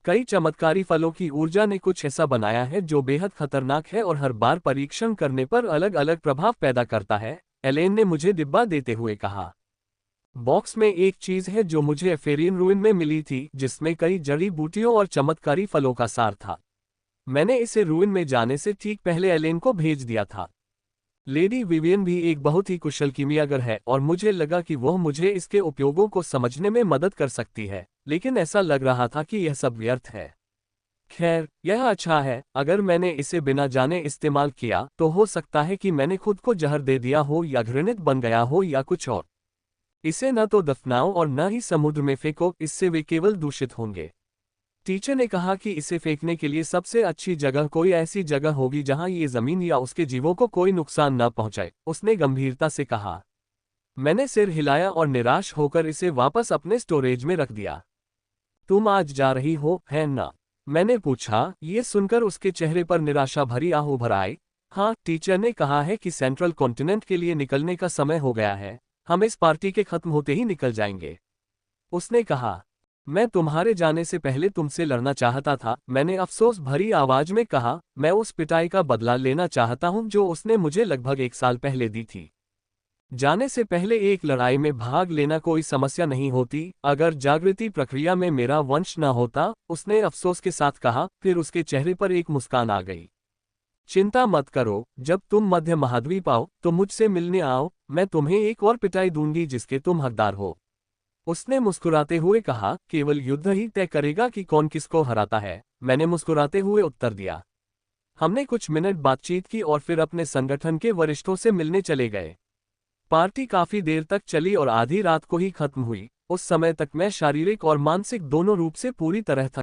कई चमत्कारी फलों की ऊर्जा ने कुछ ऐसा बनाया है जो बेहद खतरनाक है और हर बार परीक्षण करने पर अलग अलग प्रभाव पैदा करता है, एलेन ने मुझे डिब्बा देते हुए कहा। बॉक्स में एक चीज है जो मुझे एफेरियन रूइन में मिली थी, जिसमें कई जड़ी बूटियों और चमत्कारी फलों का सार था। मैंने इसे रूइन में जाने से ठीक पहले एलेन को भेज दिया था। लेडी विवियन भी एक बहुत ही कुशल कीमियागर है और मुझे लगा कि वह मुझे इसके उपयोगों को समझने में मदद कर सकती है, लेकिन ऐसा लग रहा था कि यह सब व्यर्थ है। खैर, यह अच्छा है। अगर मैंने इसे बिना जाने इस्तेमाल किया तो हो सकता है कि मैंने खुद को जहर दे दिया हो या घृणित बन गया हो या कुछ और। इसे न तो दफनाओ और न ही समुद्र में फेंको, इससे वे केवल दूषित होंगे। टीचर ने कहा कि इसे फेंकने के लिए सबसे अच्छी जगह कोई ऐसी जगह होगी जहां ये जमीन या उसके जीवों को कोई नुकसान न पहुंचाए, उसने गंभीरता से कहा। मैंने सिर हिलाया और निराश होकर इसे वापस अपने स्टोरेज में रख दिया। तुम आज जा रही हो, है ना? मैंने पूछा, ये सुनकर उसके चेहरे पर निराशा भरी आह उभर आई। हाँ, टीचर ने कहा है कि सेंट्रल कॉन्टिनेंट के लिए निकलने का समय हो गया है। हम इस पार्टी के खत्म होते ही निकल जाएंगे। उसने कहा, मैं तुम्हारे जाने से पहले तुमसे लड़ना चाहता था, मैंने अफसोस भरी आवाज में कहा। मैं उस पिटाई का बदला लेना चाहता हूं जो उसने मुझे लगभग 1 साल पहले दी थी। जाने से पहले एक लड़ाई में भाग लेना कोई समस्या नहीं होती, अगर जागृति प्रक्रिया में मेरा वंश न होता, उसने अफसोस के साथ कहा, फिर उसके चेहरे पर एक मुस्कान आ गई। चिंता मत करो, जब तुम मध्य महाद्वीप आओ तो मुझसे मिलने आओ, मैं तुम्हें एक और पिटाई दूंगी जिसके तुम हकदार हो। उसने मुस्कुराते हुए कहा, केवल युद्ध ही तय करेगा कि कौन किसको हराता है। मैंने मुस्कुराते हुए उत्तर दिया। हमने कुछ मिनट बातचीत की और फिर अपने संगठन के वरिष्ठों से मिलने चले गए। पार्टी काफी देर तक चली और आधी रात को ही खत्म हुई। उस समय तक मैं शारीरिक और मानसिक दोनों रूप से पूरी तरह थक